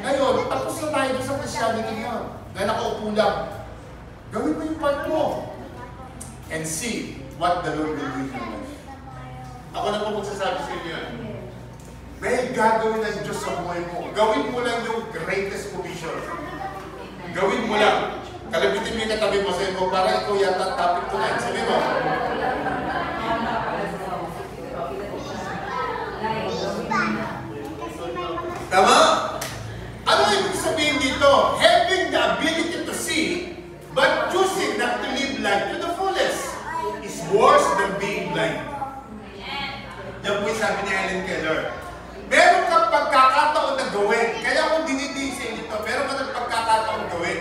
Ngayon, tapos na tayo sa Christianity ngayon. Na nakaupo lang. Gawin mo yung part mo. And see what the Lord will do in your life. Ako na po magsasabi sa inyo yan. May gagawin ng Diyos sa buhay mo. Gawin mo lang yung greatest commission. Gawin mo lang. Kalabitin mo yung katabi mo sa iyo para ikaw yata ang topic tonight. Sabi mo. Tama? Ano ibig sabihin dito? Having the ability to see, but choosing not to live life to the fullest is worse than being blind. Yan po yung sabi ni Helen Keller. Meron kang pagkakataon na gawin. Kaya kung dinidisin ito, meron kang pagkakataon gawin.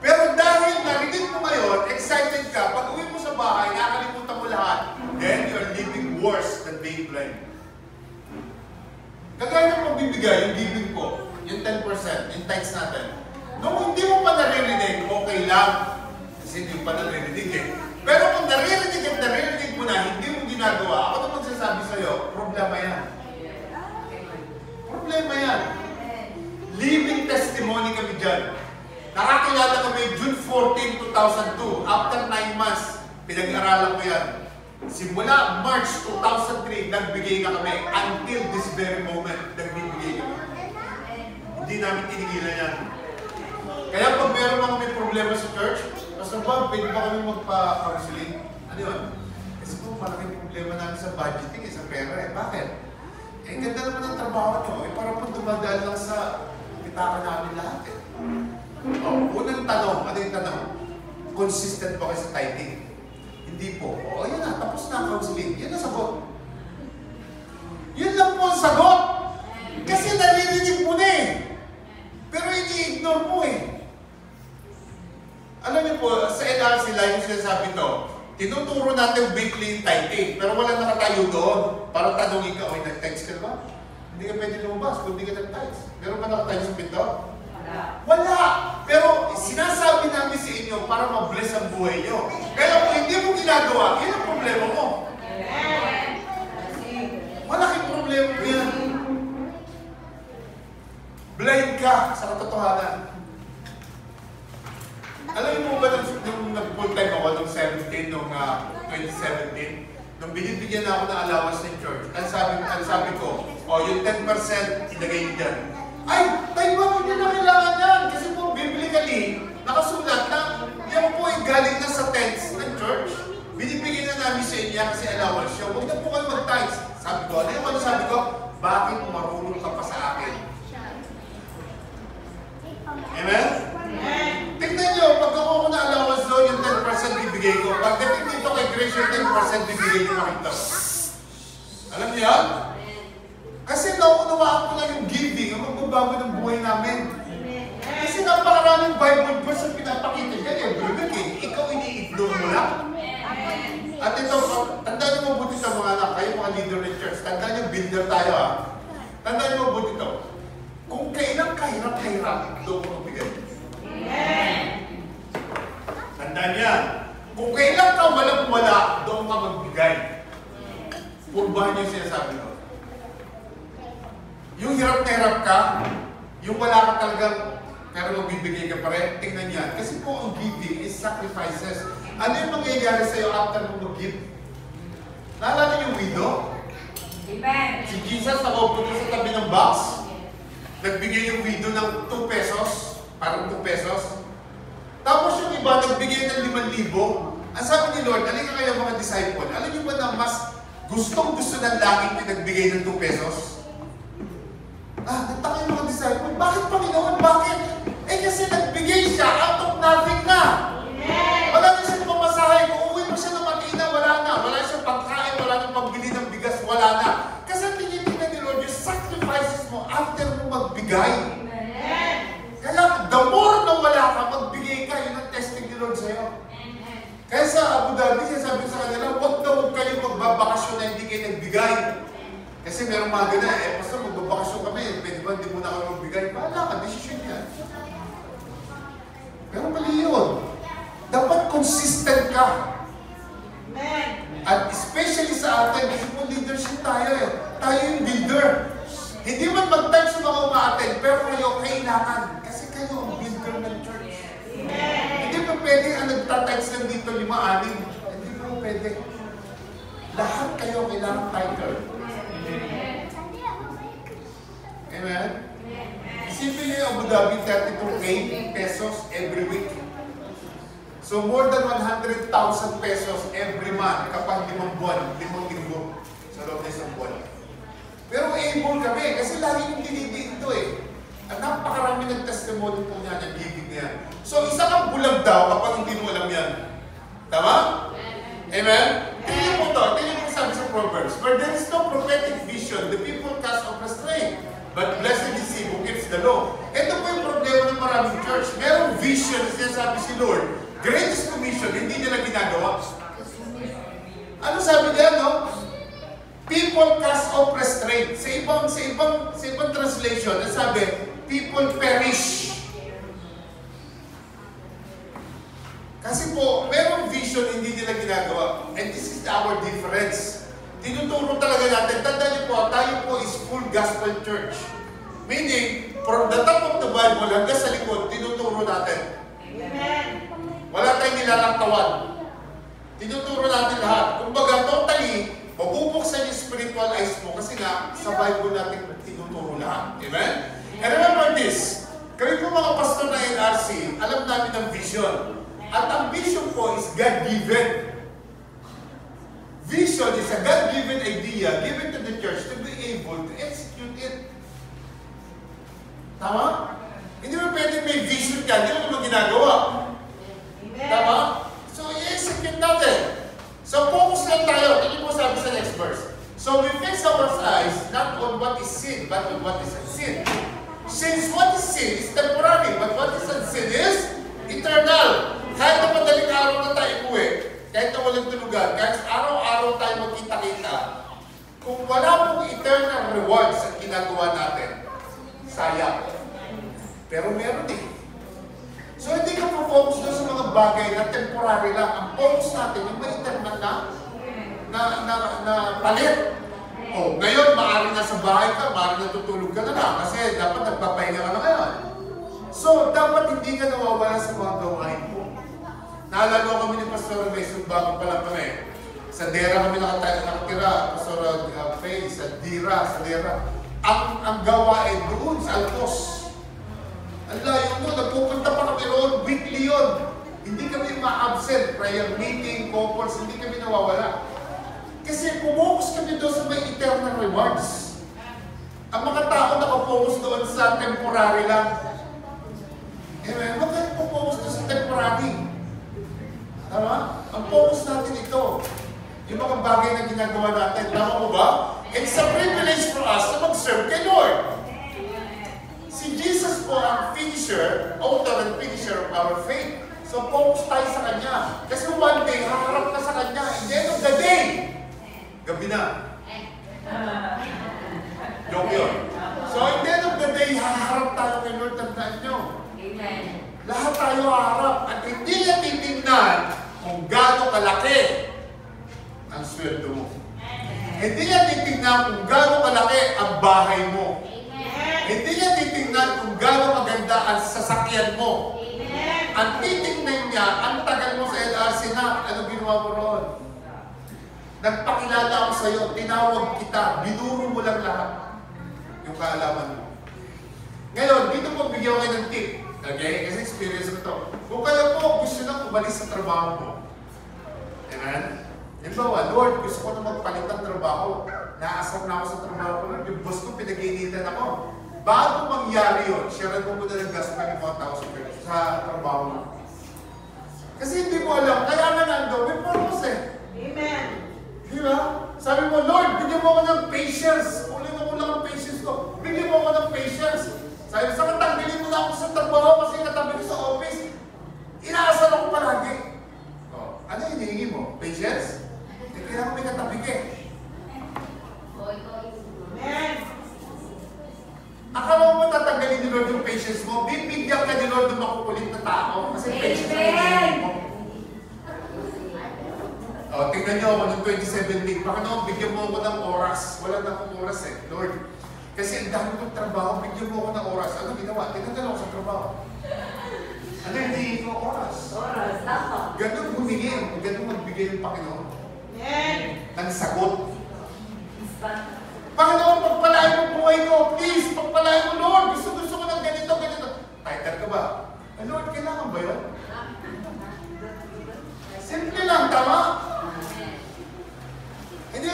Pero dahil narinig mo ngayon, excited ka, pag uwi mo sa bahay, nakalimutan mo lahat, then you are living worse than being blind. Kagaya ng magbibigay, yung giving ko, yung 10%, yung tithes natin. Nung hindi mo pa naririnig, okay lang. Kasi hindi mo pa naririnig eh. Pero kung naririnig at naririnig mo na, hindi mo ginagawa, ako naman magsasabi sa'yo, problema yan. Problema yan. Living testimony kami dyan. Nakakilala kami June 14, 2002. After 9 months, pinag-aralan ko yan. Simula March 2003, nagbigay na kami. Until this very moment, nagbibigay kami. Hindi namin tinigilan yan. Kaya pag meron mga may problema sa church, Pastor Bob, pwede ba kami magpa-counseling? Ano yun? Kasi po, malaking problema namin sa budgeting, sa pera eh. Bakit? Eh, ganda naman ang trabaho nyo. Eh, parang po dumadaan lang sa pitaka namin lahat eh. Unang tanong, ano yung tanong? Consistent ba kayo sa tithing? Hindi po. O, yun na, tapos na ang counseling. Yan ang sagot. Yun lang po ang sagot. Kasi naririnig mo na eh. Pero ini-ignore mo eh. Alam niyo po, sa NRC Live yung sinasabi to, tinuturo natin weekly tithing, pero wala nakatayo doon. Para tanongin ka, oy, nag-tithes ka ba? Hindi ka pwede lumabas kung hindi ka nag-tithes. Meron ba nakatayo sa pinto? Wala! Pero sinasabi namin sa inyo para ma-bless ang buhay nyo. Kaya kung hindi mo ginagawa, yun ang problema mo. Malaking problema mo yan. Blind ka sa katotohanan. Alam mo ba nung nag-full time ako nung 2017, nung binibigyan na ako ng allowance ng church, ang sabi ko, yung 10% ilagay niyo dyan. Ay, tayo ba hindi na kailangan yan? Kasi po, biblically, nakasulat na yan po ay galing na sa tithes ng church. Binibigyan na namin sa inyo kasi allowance siya. Huwag na po kayo mag-tithes. Sabi ko, ano sabi ko? Bakit marunong ka pa sa akin? Amen? Tingnan nyo, pag ako na allowance doon, yung 10% bibigay ko. Pagdating dito kay Grace, yung 10% bibigay ko makita. Alam niyo yan? Kasi naunawaan ko na yung giving, ang magbabago ng buhay namin. Kasi napakaraming Bible verse ang pinapakita dyan. Every week eh, ikaw ini-ignore mo lang. At ito, tandaan nyo mabuti sa mga anak, kayo mga leader ng church, tandaan nyo, builder tayo ah. Tandaan nyo mabuti ito. Kung kailan kahirap-hirap, doon mo magbigay. Tandaan yan. Kung kailan ka walang-wala, doon ka magbigay. Purbahan niyo yung sinasabi ko. Yung hirap na hirap ka, yung wala ka talagang pero magbibigay ka pa rin. Tingnan yan. Kasi po ang giving is sacrifices. Ano yung mangyayari sa'yo after mo mag-give? Naalala yung widow? Amen. Si Jesus nakaupo doon sa tabi ng box. Nagbigay yung widow ng 2 pesos. Parang 2 pesos. Tapos yung iba nagbigay ng 5,000. Ang sabi ni Lord, alin ka kayo mga disciple? Alam niyo ba na mas gustong-gusto ng langit yung nagbigay ng 2 pesos? Nagtaka yung mga disciple, bakit Panginoon? Bakit? Kasi nagbigay siya out of nothing na. Wala na siyang pamasahe. Kung uwi mo siya ng Matina, wala na. Wala siyang pagkain, wala nang pagbili ng bigas, wala na. Kasi ang tinitingnan ni Lord, yung sacrifices mo after mo magbigay. Kaya the more na wala ka, magbigay ka. Yun ang testing ni Lord sa'yo. Kaya sa Abu Dhabi, sabi sa kanila, huwag kayo magbabakasyon na hindi kayo nagbigay. Kasi merong mga gana, basta magbabakasyon kami, pwede ba hindi mo na kami magbigay? Bahala ka, decision yan. Pero mali yun. Dapat consistent ka. At especially sa atin, kasi po leadership tayo eh. Tayo yung builder. Hindi man mag-touch sa mga umaattend, pero kayo kailangan. Kasi kayo ang builder ng church. Hindi pa pwede ang nagtatouch lang dito 5-6. Hindi pa pwede. Lahat kayo kailangan title. Amen? Isipin niyo yung Abu Dhabi, 32K pesos every week. So more than 100,000 pesos every month kapag 5 buwan, 5 linggo sa loob ng isang buwan. Pero able kami kasi lagi yung dinigin ito eh. At napakarami ng testimony po niya ng giving na yan. So isa kang bulag daw kapag hindi mo alam yan. Tama? Amen? Tingnan mo ito. Tingnan mo sabi sa Proverbs. Where there is no prophetic vision, the people cast off restraint. But blessed is he who keeps the law. Ito po yung problema ng maraming church. Merong vision na sinasabi si Lord. Greatest commission, hindi nila ginagawa. Ano sabi niya, no? People cast off restraint. Sa ibang translation, sabi, people perish. Kasi po, merong vision hindi nila ginagawa. And this is our difference. Tinuturo talaga natin. Tandaan niyo po, tayo po is full gospel church. Meaning, from the top of the Bible hanggang sa likod, tinuturo natin. Amen. Wala tayong nilalangtawan. Tinuturo natin lahat. Kumbaga, totally, mabubuksan yung spiritual eyes mo kasi nga, sa Bible natin tinuturo lahat. Amen? And remember this, kami po mga pastor na NRC, alam namin ang vision. At ang vision po is God-given. Vision is a God-given idea given to the church to be able to execute it. Tama? Hindi mo pwede may vision ka, hindi mo naman ginagawa. Tama? So, i-execute natin. So, focus lang tayo. Tingin mo sabi sa next verse. So, we fix our eyes not on what is sin, but on what is unseen. Since what is sin is temporary, but what is unseen is eternal. Kahit na madaling araw na tayo uwi, kahit na walang tulugan, kahit araw-araw tayo magkita-kita, kung wala pong eternal rewards ang ginagawa natin, sayang. Pero meron eh. So hindi ka po-focus doon sa mga bagay na temporary lang. Ang focus natin, yung may eternal na palit. O, ngayon, maaaring nasa bahay ka, maaaring natutulog ka na lang, kasi dapat nagpapahinga ka na ngayon. So, dapat hindi ka nawawala sa mga gawain mo. Naalala ko kami ni Pastor Mason bago pa lang kami. Sa Dera kami nakatira, Pastor Faye, sa Dera. Ang gawain doon sa Altos. Ang layo mo, nagpupunta pa kami roon, weekly yun. Hindi kami ma-absent, prayer meeting, couples, hindi kami nawawala. Kasi pumokus kami doon sa may eternal rewards. Ang mga tao nakapokus doon sa temporary lang. Amen? Huwag kayo pumokus doon sa temporary. Tama? Ang focus natin ito. Yung mga bagay na ginagawa natin. Tama mo ba? It's a privilege for us na mag-serve kay Lord. Si Jesus po ang finisher, author and finisher of our faith. So focus tayo sa Kanya. Kasi one day, haharap ka sa Kanya. In the end of the day, gabi na. Joke yun. So in the end of the day, haharap tayo kay Lord. Tandaan nyo. Amen. Lahat tayo haharap. At hindi niya titingnan kung gaano kalaki ang sweldo mo. Hindi niya titingnan kung gaano kalaki ang bahay mo. Hindi niya titingnan kung gaano maganda ang sasakyan mo. Amen. Ang titingnan niya, ang tagal mo sa LRC na, ano ginawa mo roon? Nagpakilala ako sa iyo, tinawag kita, binuro mo lang lahat yung kaalaman mo. Ngayon, dito po bigyan kayo ng tip. Okay? Kasi experience ko ito. Kung kayo po gusto na umalis sa trabaho mo. Amen? Halimbawa, Lord, gusto ko na magpalit ng trabaho. Naasam na ako sa trabaho ko. Yung boss ko, pinag-iinitan ako. Bago mangyari yun, share mo muna ng gas pa yung 1,000 sa trabaho mo. Kasi hindi mo alam, kaya na nando, may purpose eh. Amen. Di ba? Sabi mo, Lord, bigyan mo ako ng patience. Kulang na kulang ang patience ko. Bigyan mo ako ng patience. Sabi mo, saka tanggalin mo na ako sa trabaho kasi katabi ko sa office. Inaasal ako palagi. Oh, ano yung hinihingi mo? Patience? Eh, kailangan may katabi ka eh. Amen. Akala mo tatanggalin ni Lord yung patience mo? Bibigyan ka ni Lord ng makukulit na tao. Kasi patience na hinihingi mo. Oh, tingnan niyo ako noong 2017. Panginoon, bigyan mo ako ng oras. Wala na akong oras eh, Lord. Kasi ang dami kong trabaho, bigyan mo ako ng oras. Ano ginawa? Tinanggal ako sa trabaho. Ano hindi ko oras? Oras. Ako. Ganun humingi. Ganun magbigay ng Panginoon. Amen. Ng sagot. Panginoon, pagpalain mo buhay ko. Please, pagpalain mo, Lord. Gusto ko ng ganito, ganito. Tighter ka ba? Lord, kailangan ba yun? Simple lang, tama? Hindi,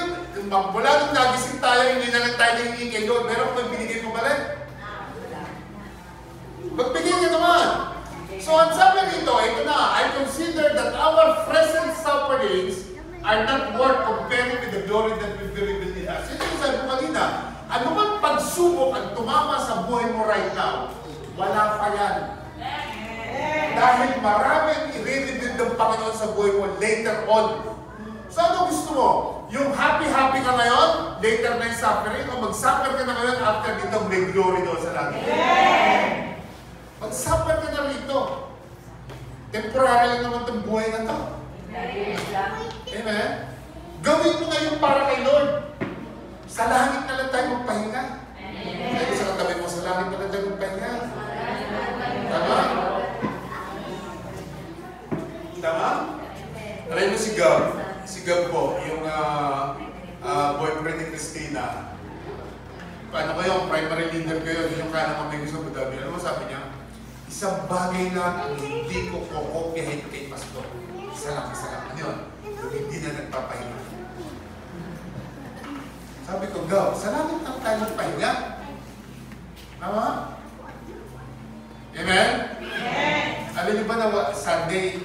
mula nung nagising tayo, hindi na lang tayo nangingi kay Lord. Meron kung binigay mo balik? Magbigay ka naman. So, ang sabi nito, ito na, I consider that our present sufferings are not worth comparing with the glory that will be revealed in us. Ito yung sabi ko kanina, ano man pagsubok ang tumama sa buhay mo right now, wala pa yan. Dahil maraming i-reveal ng Panginoon sa buhay mo later on. So ano gusto mo? Yung happy-happy ka ngayon, later na yung suffering, o mag-suffer ka na ngayon after dito may glory doon sa langit? Mag-suffer ka na rito. Temporary lang naman itong buhay na to. Amen? Gawin mo ngayon para kay Lord. Sa langit na lang tayo magpahinga. Kaya sa katabi mo, sa langit na lang tayo magpahinga. Tama? Tama? Alam mo si Gab. Si Gab po, yung boyfriend ni Christina. Paano kayo? Primary leader kayo. Yung kaya kami gusto mo dabi. Ano mo sabi niya? Isang bagay lang ang hindi ko kokopyahin kay Pastor. Isa lang. Ano yun? Yung hindi na nagpapahinga. Sabi ko, Gab, sa langit lang tayo magpahinga. Tama? Amen? Alam niyo ba na Sunday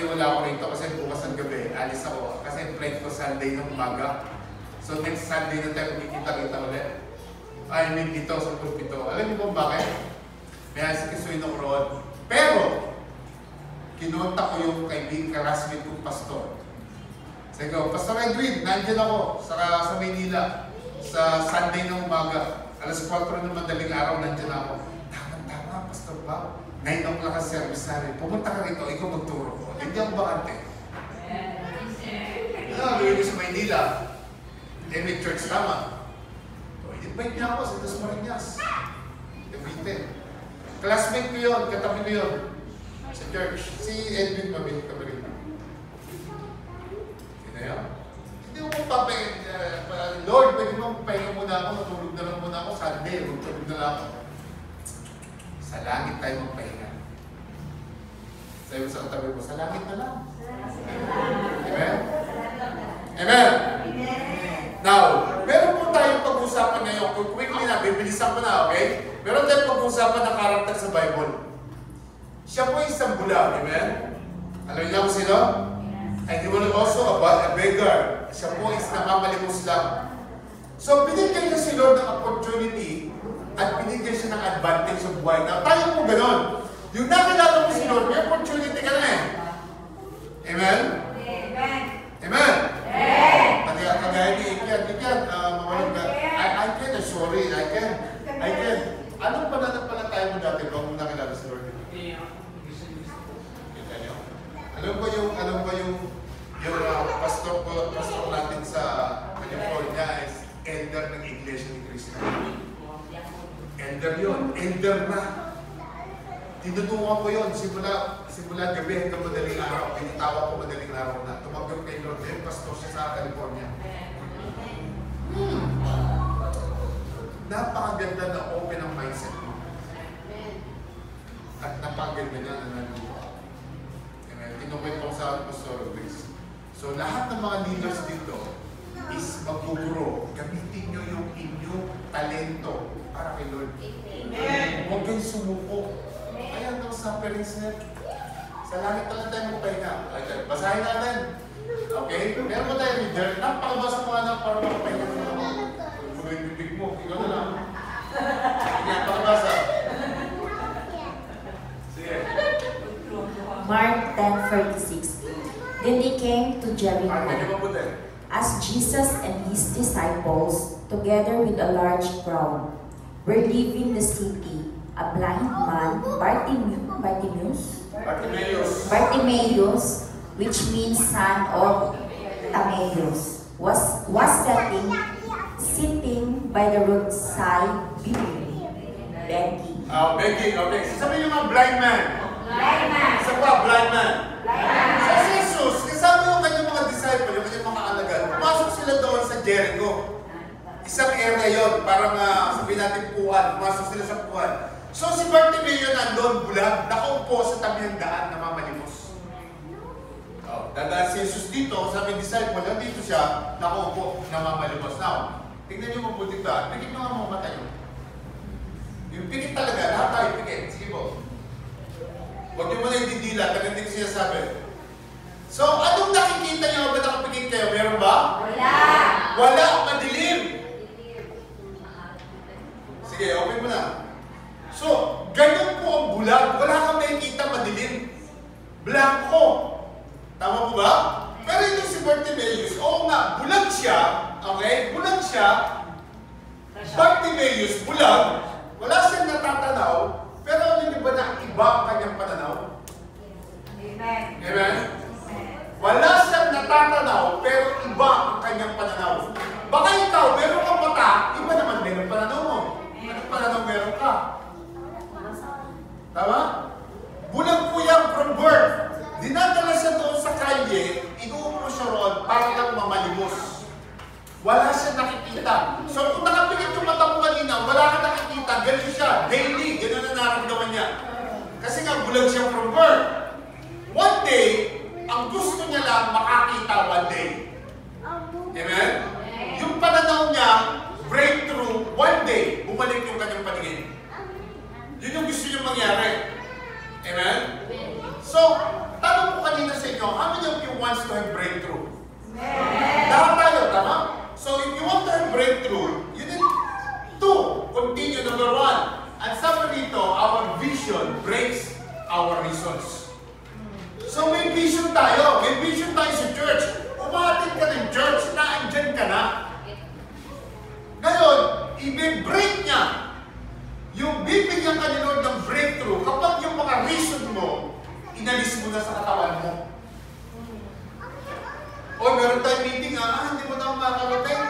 wala ako rito kasi bukas ng gabi, alis ako. Kasi flight ko Sunday ng umaga. So next Sunday na tayo magkikita-kita ulit. I mean dito sa pulpito. Alam niyo ba bakit? May asikasuin ako roon. Pero, kinontak ko yung kaibigan, classmate kong pastor. Sabi ko, Pastor Edwin, nandiyan ako sa Maynila. Sa Sunday ng umaga. Alas 4 ng madaling araw, nandiyan ako. Tama, Pastor Bob. 9 o'clock ang service namin. Pumunta ka rito, ikaw magturo ko. Hindi ako bakante. Gawin ko sa Maynila. May church tama. Invite niya ako sa Das Marinas. Cavite. Classmate ko yun, katabi ko yun. Sa church. Si Edwin Mabit kami rin. Sino yun? Hindi ko papahinga. Lord, pwede mo pahinga muna ako. Matulog na lang muna ako. Sunday, matulog na lang ako. Sa langit tayo magpahinga. Sabi mo sa katabi mo, sa langit na lang. Amen? Amen? Now, meron po tayong pag-usapan ngayon. Kung quickly na, bibilisan ko na, okay? Meron tayong pag-usapan ng karakter sa Bible. Siya po isang bulag, amen? Alam niyo kung sino? And he was also a beggar. Siya po is nakamalimos lang. So, binigyan niya si Lord ng opportunity at binigyan siya ng advantage sa buhay. Now, tayo po ganon. Yung nakilala mo si Lord, may opportunity ka na eh. Amen? Amen. Amen? Amen. Pati kagaya ni Ikan, mawalan ka. I can, sorry, I can. Anong pananampalataya mo dati bago mo nakilala si Lord? Kita niyo? Alam ko yung pastor natin sa California is elder ng Iglesia ni Cristo. Elder yun. Elder na. Tinutukan ko yun. Simula gabi hanggang madaling araw. Pinitawa ko madaling araw na. Tumagyong kay Lord. Yung pastor siya sa California. Napakaganda na open ang mindset mo. At napakaganda na nanaluwa. Kinukwento ko sa Pastor Luis. So lahat ng mga leaders dito is mag-grow. Gamitin nyo yung inyong talento para kay Lord. Huwag kayong sumuko. Kaya ang suffering, sir. Sa langit na lang tayo magpahinga. Basahin natin. Okay? Meron mo tayo leader. Napakabasa mo nga para magpahinga mo naman. Kung yung bibig mo, ikaw na lang. Napakabasa. Sige. Mark 10:36. Then they came to Jericho. As Jesus and his disciples, together with a large crowd, were leaving the city, a blind man, Bartimaeus, which means son of Timaeus, was sitting by the roadside begging. Begging, okay. Sabihin yung mga blind man. Blind man. Isa pa, blind man. Blind man. So si Jesus, kasama yung kanyang mga disciple, yung kanyang mga alagad, pumasok sila doon sa Jericho. Isang area yon, parang sabihin natin puwan, pumasok sila sa puwan. So si Bartimaeus nandun, bulag, nakaupo sa tabi ng daan, namamalimos. Dadaan si Jesus dito, sabi ng disciple, nandito siya, nakaupo, namamalimos. Now, tingnan niyo mabuti ba? Pikit nyo nga mga mata nyo. Yung pikit talaga, lahat tayo pikit. Sige po. Huwag niyo muna itidila, talagang din siya sabi. So, anong nakikita niyo ba nakapikit kayo? Meron ba? Wala. Wala, madilim. Sige, open mo na. So, ganyan po ang bulag. Wala kang makikita madilim. Blanco. Tama po ba? Pero ito si Bartimaeus, oo nga, bulag siya. Okay? Bulag siya. Bartimaeus, bulag. Wala siyang natatanaw. Pero alam niyo ba na iba ang kanyang pananaw? Amen. Amen? Wala siyang natatanaw, pero iba ang kanyang pananaw. Baka ikaw, meron kang mata, iba naman din ang pananaw mo. Anong pananaw meron ka? Tama? Bulag po yan from birth. Dinadala siya doon sa kalye, inuupo siya roon para lang mamalimos. Wala siya nakikita. So kung nakapikit yung mata mo kanina, wala ka nakikita, ganun siya. Daily, ganun na nararamdaman niya. Kasi nga bulag siya from birth. One day, ang gusto niya lang makakita one day. Amen? Yung pananaw niya, breakthrough, one day, bumalik yung kanyang paningin. Yun yung gusto niya mangyari. Amen? So, tanong ko kanina sa inyo, how many of you wants to have breakthrough? Lahat tayo, tama? So, if you want to have breakthrough, you need to continue. Number one, at sabi rito, our vision breaks our reasons. So, may vision tayo. May vision tayo sa church. Umatin ka ng church na andyan ka na. Ngayon, i-break niya. Yung bibigyan ka ni Lord ng breakthrough kapag yung mga reason mo, inalis mo na sa katawan mo. O, meron tayong meeting, hindi mo na makakarating.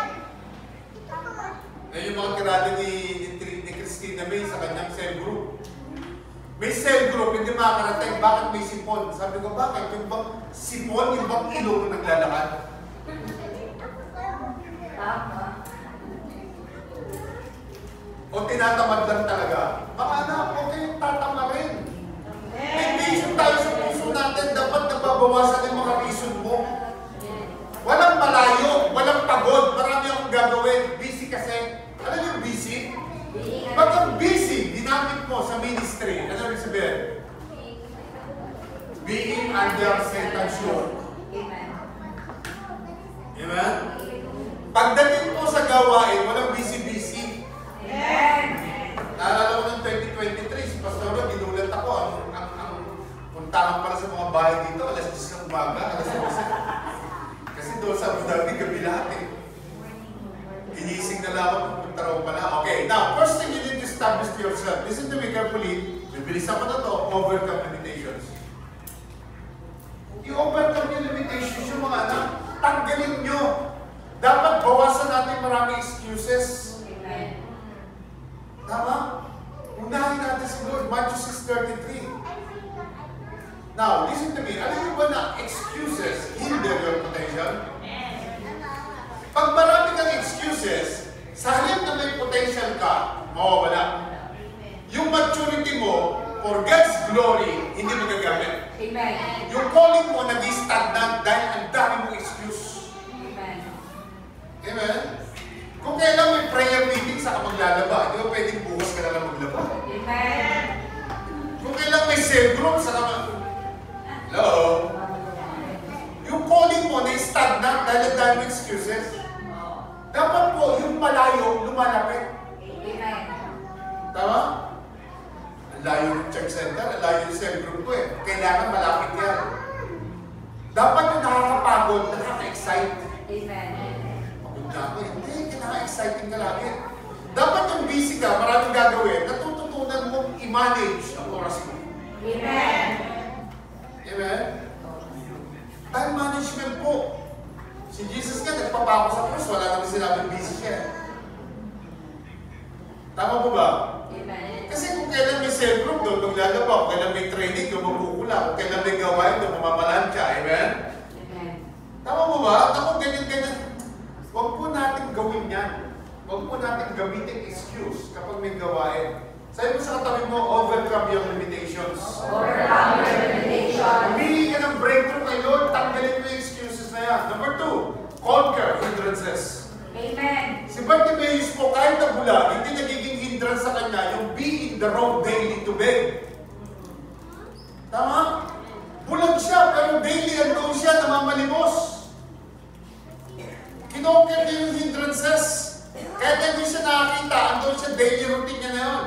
Ngayon yung mga tirada ni Christina May sa kanyang cell group. May cell group, hindi makakarating. Bakit may sipon? Sabi ko, bakit? Yung bang sipon, yung bang ilong naglalakad? O tinatamad lang talaga? Baka anak, okay yung tatama rin. May vision tayo sa puso natin, dapat nababawasan yung mga reason mo. Walang malayo, walang pagod, marami akong gagawin. Busy kasi. Ano yung busy? Pag ang busy, dinamit mo sa ministry, ano yung sabihin? Being under Satan's yoke. Amen? Pagdating mo sa gawain, walang busy-busy. Naalala ko ng 2023, si Pastor Ron, ginulat ako. Ang puntahan pala sa mga bahay dito, alas 10 ng umaga, alas 11. Kasi doon sa Abu Dhabi, gabi lahat eh. Inising na lang ako, pupunta raw pala. Okay, now, first thing you need to establish to yourself. Listen to me carefully. Bibilisan ko na to, overcome limitations. I-overcome yung limitations yung mga anak. Tanggalin nyo. Dapat bawasan natin maraming excuses. Tama? Unahin natin si Lord. Matthew 6:33. Now, listen to me. Alam niyo ba na excuses hinder your potential? Pag marami kang excuses, sa halip na may potential ka, mawawala. Yung maturity mo, for God's glory, hindi magagamit. Amen. Yung calling mo, nag-stagnant dahil ang dami mong excuse. Amen. Amen? Kung kailan may prayer meeting, saka maglalaba. Di ba pwedeng bukas ka na lang maglaba? Amen. Kung kailan may cell group, saka Hello? Yung calling mo, na-stagnant dahil ang dami mong excuses. Dapat po, yung malayo, lumalapit. Amen. Tama? Ang layo ng church center, ang layo ng cell group ko eh. Kailangan malapit yan. Dapat yung nakakapagod, nakaka-excite. Amen. Pagod na ako eh. Hindi, kailangan exciting ka lagi. Dapat yung busy ka, maraming gagawin, natututunan mong i-manage ang oras mo. Amen. Amen? Time management po. Si Jesus nga, nagpapako sa krus, wala naman sinabing busy siya. Tama po ba? Amen. Kasi kung kailan may cell group, doon maglalaba. Kung kailan may training, doon magkukula. Kung kailan may gawain, doon mamamalansya. Amen? Amen. Tama mo ba? Ako, ganyan-ganyan. Huwag po natin gawin yan. Huwag po natin gamitin excuse kapag may gawain. Sabi mo sa katabi mo, overcome your limitations. Overcome your limitations. Humingi ka ng breakthrough kay Lord, tanggalin mo yung excuses na yan. Number 2, conquer hindrances. Amen. Si Bartimaeus po, kahit na bulag, hindi nagiging hindrance sa kanya yung be in the road daily to beg. Tama? Bulag siya, pero daily andun siya, namamalimos. Kinonquer niya yung hindrances. Kahit hindi siya nakakita, andun siya, daily routine niya na yun.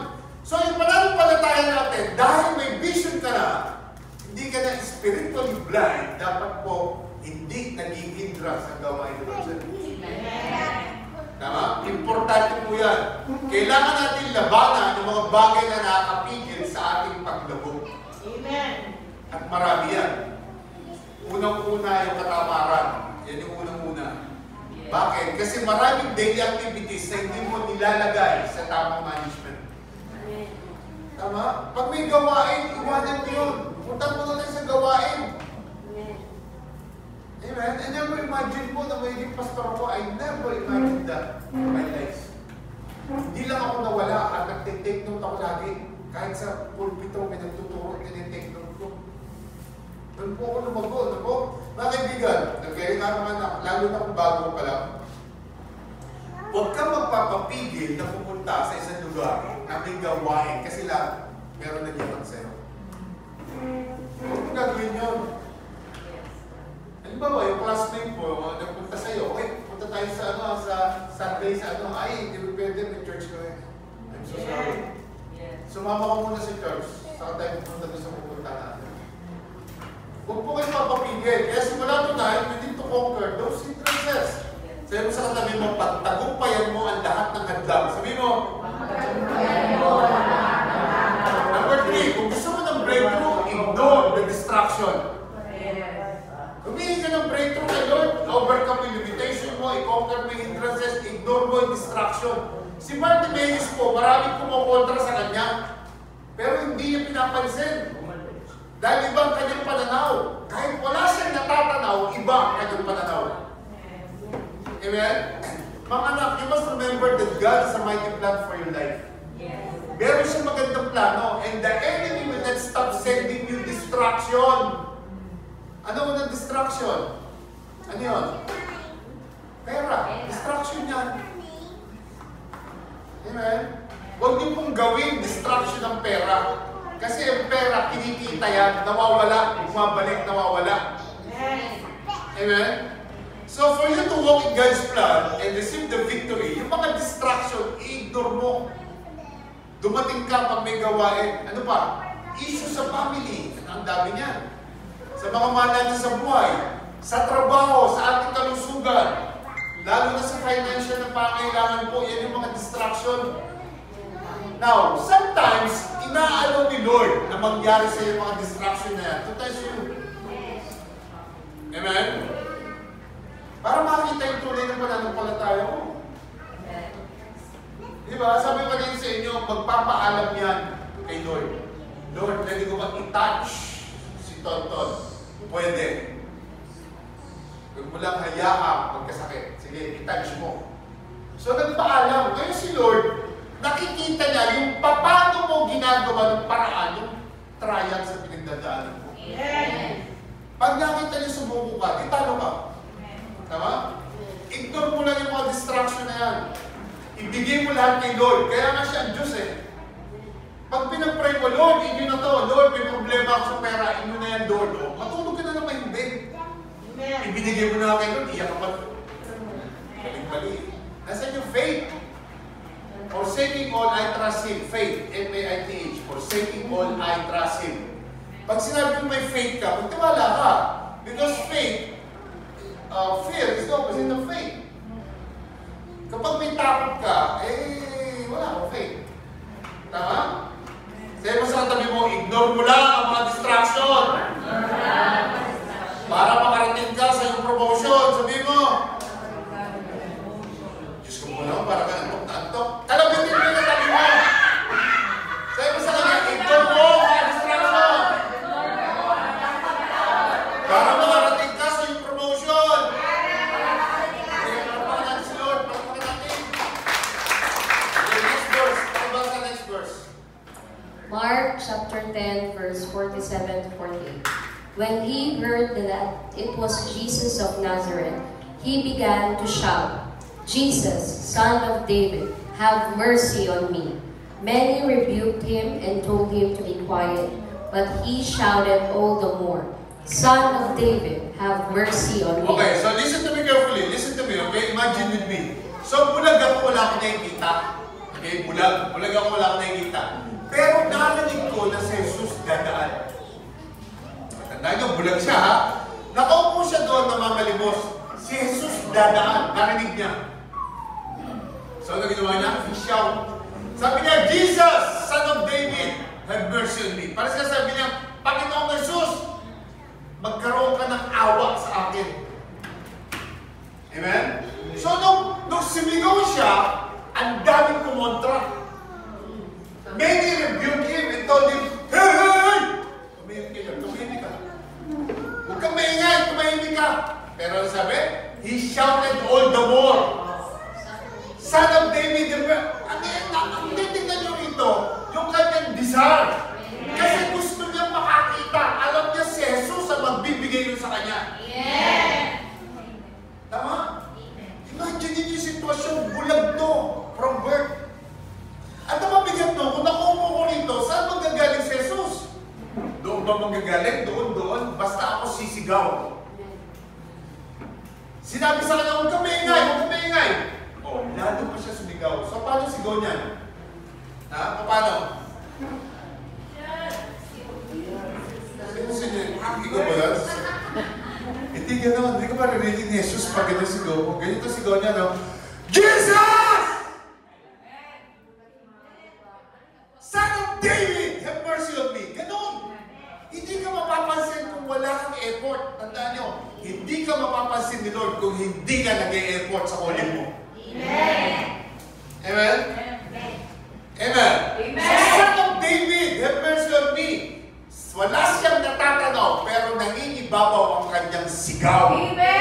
So yung pananampalataya natin, dahil may vision ka na, hindi ka na spiritually blind, dapat po hindi naging hindrance ang gawain ng Lord. Tama? Importante po yan. Kailangan natin labanan ng mga bagay na nakakapigil sa ating paglabog. Amen. At marami yan. Unang-una yung katamaran. Yan yung unang-una. Bakit? Kasi maraming daily activities na hindi mo nilalagay sa tamang management. Tama? Pag may gawain, iwanan mo yun. Punta mo na lang sa gawain. Amen? I never imagine po na magiging pastor ako. I never imagined that in my life. Hindi lang ako nawala at nag-take note ako lagi. Kahit sa pulpito, may nagtuturo, tinitake note ko. Doon po ako lumago. Ano po? Mga kaibigan, lalo na kung bago pa lang, huwag ka magpapapigil na pumunta sa isang lugar na may gawain kasi lang meron na yaman sa'yo. Huwag mo gagawin yun. Halimbawa, yung classmate mo, nagpunta sa'yo, okay, punta tayo sa Sunday sa ay, hindi mo pwede, may church ko eh. I'm so sorry. Sumama ko muna sa church, saka tayo pupunta doon sa pupunta natin. Huwag po kayo papapigil. Kaya simula tonight, we need to conquer those hindrances. Sabi mo sa katabi mo, pagtagumpayan mo ang lahat ng hadlang. Sabi mo, number 3, kung gusto mo ng breakthrough, ignore the distraction. Humingi ka ng breakthrough kay Lord, overcome yung limitation mo, i-conquer mo yung hindrances, ignore mo yung distraction. Si Bartimaeus po, maraming kumukontra sa kanya, pero hindi niya pinapansin. Dahil iba ang kanyang pananaw. Kahit wala siyang natatanaw, iba ang kanyang pananaw. Amen? Mga anak, you must remember that God has a mighty plan for your life. Meron siyang magandang plano, and the enemy will not stop sending you distraction. Ano unang distraction? Ano yun? Pera. Distraction yan. Amen? Huwag niyo pong gawin distraction ng pera. Kasi ang pera, kinikita yan, nawawala, bumabalik, nawawala. Amen? So for you to walk in God's plan and receive the victory, yung mga distraction, i-ignore mo. Dumating ka pag may gawain. Ano pa? Issue sa family. Ang dami niyan. Sa mga mahal sa buhay, sa trabaho, sa ating kalusugan, lalo na sa financial na pangailangan po, yan yung mga distraction. Now, sometimes, inaalaw ni Lord na mangyari sa iyo mga distraction na yan to test you. Amen? Para makita yung tunay ng pananampalataya mo. Di ba? Sabi ko rin sa inyo, magpapaalam yan kay Lord. Lord, pwede ko ba i-touch si Tonton? Pwede. Huwag mo lang hayaan pagkasakit. Sige, i-touch mo. So, nagpaalam. Ngayon si Lord, nakikita niya yung paano mo ginagawa ng paraan, yung trial sa pinagdadaanan mo. Pag nakita niya sumuko ka, di talo ka. Tama? Ignore mo lang yung mga distraction na yan. Ibigay mo lahat kay Lord. Kaya nga siya ang Diyos eh. Pag pinag-pray mo, Lord, inyo na to. Lord, may problema ako sa pera. Inyo na yan, Lord. O, matulog ka na naman hindi. Ibinigay mo na kay Lord. Iyak ka pa. Balik-balik. Nasaan yung faith? Forsaking all, I trust Him. Faith. F-A-I-T-H. Forsaking all, I trust Him. Pag sinabi mo may faith ka, magtiwala ka. Because faith, fear is the opposite of faith. Kapag may takot ka, wala akong faith. Tama? Sabi mo sa tabi mo, ignore mo lang ang mga distraction. Para makarating ka sa iyong promotion. Sabi mo, Diyos ko mo lang, para ka antok na antok. Talabitin mo yung tabi mo. Sabi mo sa kanya, ignore mo ang mga distraction. Para makarating ka sa iyong promotion. Kaya parapakan natin si Lord. Parapakan natin. Okay, next verse. Ano ba sa next verse? Mark chapter 10, verse 47 to 48. When he heard that it was Jesus of Nazareth, he began to shout, Jesus, Son of David, have mercy on me. Many rebuked him and told him to be quiet, but he shouted all the more, Son of David, have mercy on me. Okay, so listen to me carefully. Listen to me, okay? Imagine with me. So, bulag ako, wala ko nakikita. Okay, bulag. Bulag ako, wala ko nakikita. Pero narinig ko na si Jesus dadaan. Tandaan nyo, bulag siya ha. Nakaupo siya doon na mamalimos. Si Jesus dadaan. Narinig niya. So, ano ginawa niya? He shout. Sabi niya, Jesus, Son of David, have mercy on me. Para siya sabi niya, Panginoong Jesus, magkaroon ka ng awa sa akin. Amen? So, nung sumigaw siya, ang daming kumontra. Many rebuked him and told him, hey, hey, hey! Tumahimik ka. Huwag kang maingay, tumahimik ka. Pero ano sabi? He shouted all the more. Son of David, ang titignan nyo rito, yung kanyang desire. Kasi gusto niya makakita. Alam niya si Jesus ang magbibigay yun sa kanya. Tama? Imagine niyo yung sitwasyon, bulag to, from birth. At ang mabigat no, kung nakumo ko rito, saan magagaling si Jesus? Doon ba magagaling? Doon. Basta ako sisigaw. Sinabi sa kanya, huwag kang maingay. Oh, lalo pa siya sumigaw. So, paano sigaw niyan? Ha? Paano? Ikaw ba yan? Hindi gano'n. Hindi ko pa narinig ni Jesus pag gano'n sigaw mo. Ganito sigaw niya, no? Jesus! Son of David, have mercy on me. Ganon. Hindi ka mapapansin kung wala kang effort. Tandaan nyo, hindi ka mapapansin ni Lord kung hindi ka nag-e-effort sa calling mo. Amen? Amen? Son of David, have mercy on me. Wala siyang natatanaw, pero nangingibabaw ang kanyang sigaw. Amen?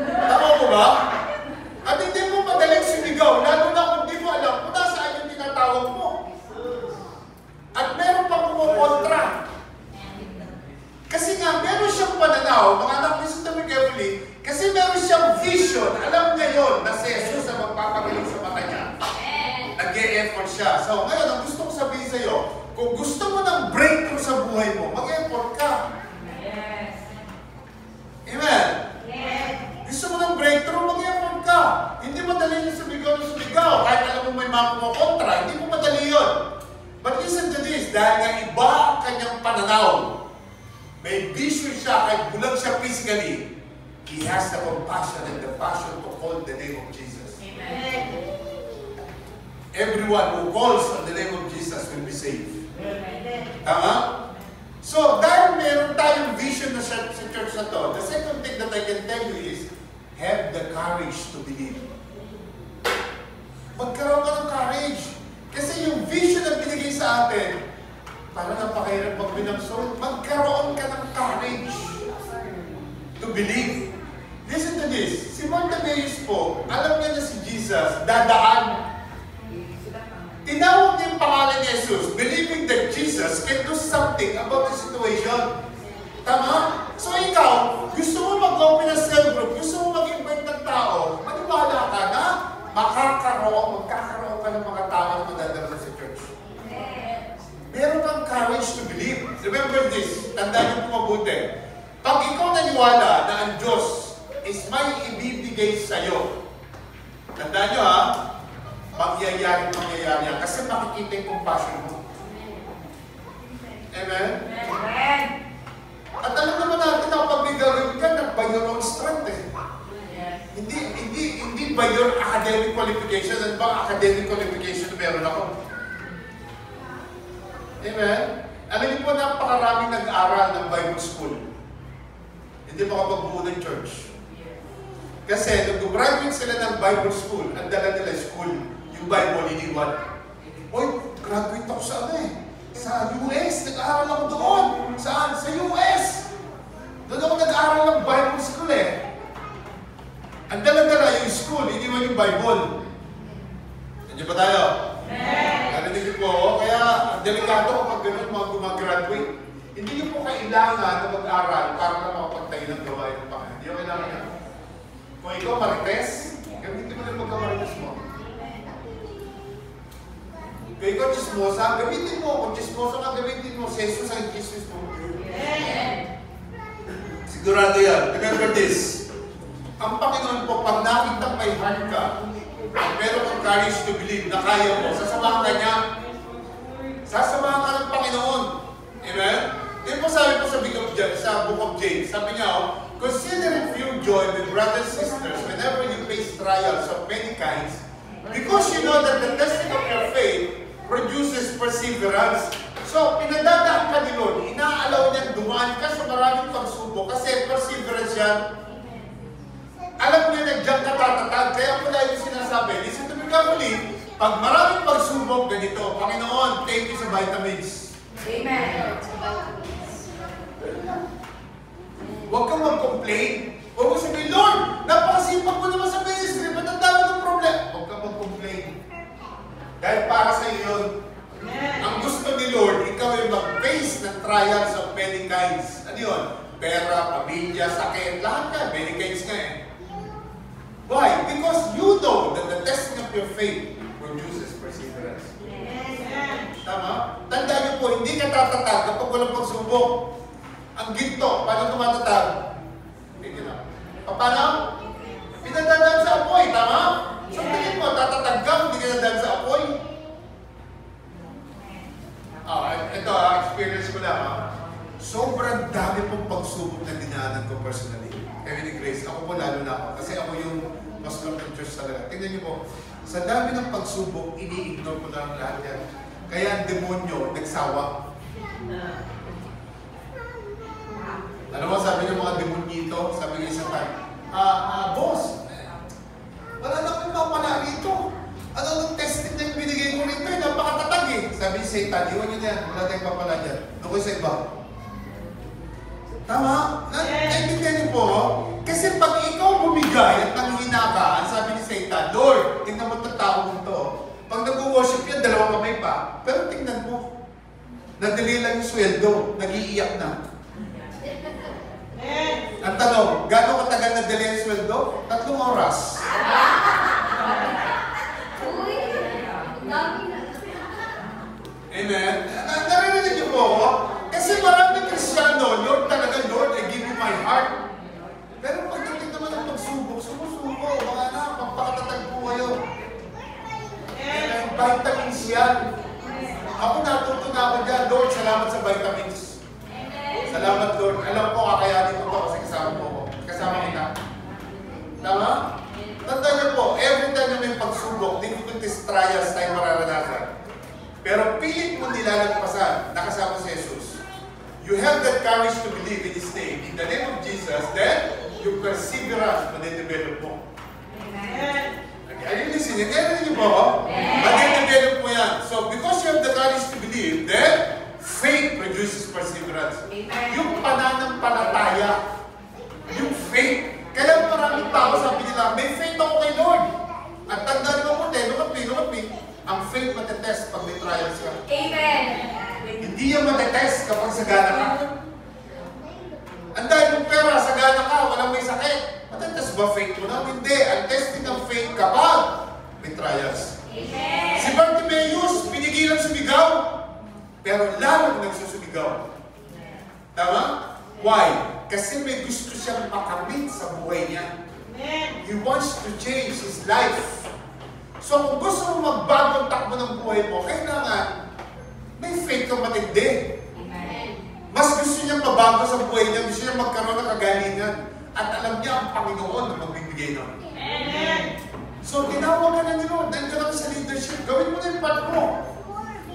Tama mo ba? At hindi mo madaling sumigaw, lalo na kung di mo alam kung nasaan yung tinatawag mo. At meron pa kumukontra. Kasi nga, meron siyang pananaw, mga anak, listen to me carefully, kasi meron siyang vision, alam niya yun, na si Jesus ang magpapagaling sa mata niya. Nag-e-effort siya. So, ngayon, ang gusto ko sabihin sa iyo, kung gusto mo ng breakthrough sa buhay mo, mag-effort ka. Amen? Gusto mo ng breakthrough, mag-effort ka. Hindi madali yung sumigaw. Kahit alam mo may mga kumokontra, hindi mo madali yun. But listen to this, dahil nga iba ang kanyang pananaw, may vision siya, kahit bulag siya physically, he has the compassion and the passion to call the name of Jesus. Amen. Everyone who calls on the name of Jesus will be saved. Tama? So, dahil meron tayong vision na sa church na to, the second thing that I can tell you is, So, magkaroon ka ng courage to believe. Listen to this. Si Bartimaeus po, alam niya na si Jesus, dadaan. Tinawag niya yung pangalan ni Jesus, believing that Jesus can do something about the situation. Tama? So ikaw, gusto mo mag-open a cell group, gusto mo mag-invite ng tao, maniwala ka na magkakaroon ka ng mga tao na madadala sa church. Meron kang courage to believe. Remember this, tandaan niyo po mabuti. Pag ikaw naniwala na ang Diyos is may ibibigay sa'yo, tandaan niyo ha, mangyayari yan. Kasi makikita yung compassion mo. Amen? Amen. At alam naman natin na pag may gawin ka, not by your own strength eh. Hindi by your academic qualification. At bang academic qualification na meron ako? Amen? Alam niyo po, napakaraming nag-aral ng Bible school. Hindi makapagbuo ng church. Kasi nung graduate sila ng Bible school, ang dala nila school, yung Bible iniwan. Oy, graduate ako sa sa US, nag-aaral ako doon. Saan? Sa US. Doon ako nag-aaral ng Bible school eh. Ang dala-dala yung school, iniwan yung Bible. Nandiyan ba tayo? Narinig niyo po, kaya delikado kapag ganun mga gumagraduate. Hindi niyo po kailangan na mag-aral para na makapagtayo ng gawain ng Panginoon. Hindi niyo kailangan yan. Kung ikaw marites, gamitin mo na magkamarites mo. Kung ikaw chismosa, gamitin mo. Kung chismosa ka, gamitin mo. Si Jesus ang chismis mo. Sigurado yan. Remember this. Ang Panginoon po, pag nakita may heart ka, pero kung courage to believe na kaya mo, sasamahan ka niya. Sasamahan ka ng Panginoon. Amen? Yan po sabi po sa book of James. Sabi niya, consider it pure joy, my brothers and sisters, whenever you face trials of many kinds, because you know that the testing of your faith produces perseverance. So, pinadadaan ka ni Lord, inaalaw niya dumaan ka sa maraming pagsubok kasi perseverance yan. Alam niya na diyan ka tatatag, kaya po dahil sinasabi, listen to me carefully, pag maraming pagsubok, ganito, Panginoon, thank you sa vitamins. Amen. Huwag kang mag-complain. Huwag mo sabihin, Lord, napakasipag mo naman sa ministry, ba't ang dami ng problema? Huwag kang mag-complain. Dahil para sa iyo yun, ang gusto ni Lord, ikaw ay mag-face ng trials of many kinds. Ano yun? Pera, pamilya, sakit, lahat ka, many kinds nga eh. Why? Because you know that the testing of your faith produces perseverance. Tama? Tandaan niyo po, hindi ka tatatag kapag walang pagsubok. Ang ginto, paano tumatatag? Hindi na. Paano? Pinadadaan sa apoy, tama? So tingin mo, tatatag ka, hindi ka nadaan sa apoy. Ito experience ko lang sobrang dami pong pagsubok na dinaanan ko personally. Kaya ni Grace, ako po lalo na ako. Kasi ako yung pastor ng church talaga. Tingnan niyo po, sa dami ng pagsubok, ini-ignore ko lang lahat yan. Kaya ang demonyo, nagsawa. Ano mo sabi ng mga demonyito? Sabi ng isang time, boss, wala na akong mapala rito. Ano nung testing na yung binigay ko rito? Napakatatag eh. Sabi ni Satan, iwan nyo na yan. Wala tayong papala dyan. Doon sa iba. Tama? Naintindihan niyo po? Kasi pag ikaw bumigay at nanghina ka, ang sabi ni Satan, Lord, tingnan mo itong tao mo ito. Pag nag-worship yan, dalawang kamay pa. Pero tingnan mo, nadali lang yung sweldo, nag-iiyak na. Ang tanong, gano'ng katagal nadali yung sweldo? 3 oras. Amen? Narinig niyo po? Kasi maraming Kristiyano, Lord talaga, Lord, I give you my heart. Pero pagdating naman ng pagsubok, sumusuko, mga anak, magpakatatag po kayo. Vitamins yan. Ako natuto na ako dyan, Lord, salamat sa vitamins. Salamat, Lord. Alam ko, kakayanin ko ito kasi kasama mo ko. Kasama kita. Tama? Tanda niyo po, every time na may pagsubok, difficulties, trials tayo mararanasan. Pero pilit mo nilalagpasan, nakasama si Jesus. You have that courage to believe in His name. In the name of Jesus, then, yung perseverance, madidevelop mo. Amen. Are you listening? Kaya rin niyo po? Madidevelop mo yan. So, because you have the courage to believe, then, Faith produces perseverance. Amen. Yung pananampalataya, yung faith. Kaya maraming tao sabi nila, may faith ako kay Lord. At tandaan mo mo, look at me. Ang faith matetest pag may trials ka. Amen. Hindi yan matetest kapag sagana ka. Ang dahil mong pera, sagana ka, walang may sakit. Matetest ba faith mo na? Hindi. Ang testing ng faith kapag may trials. Amen. Si Bartimaeus, pinigilan sumigaw. Pero lalong nagsusumigaw. Tama? Why? Kasi may gusto siyang makamit sa buhay niya. He wants to change his life. So kung gusto mo magbago ang takbo ng buhay mo, kailangan may faith kang matindi. Mas gusto niya mabago sa buhay niya, gusto niya magkaroon ng kagalingan. At alam niya ang Panginoon na magbibigay nun. So tinawag ka na ni Lord, nandiyan ka sa leadership, gawin mo na yung part mo.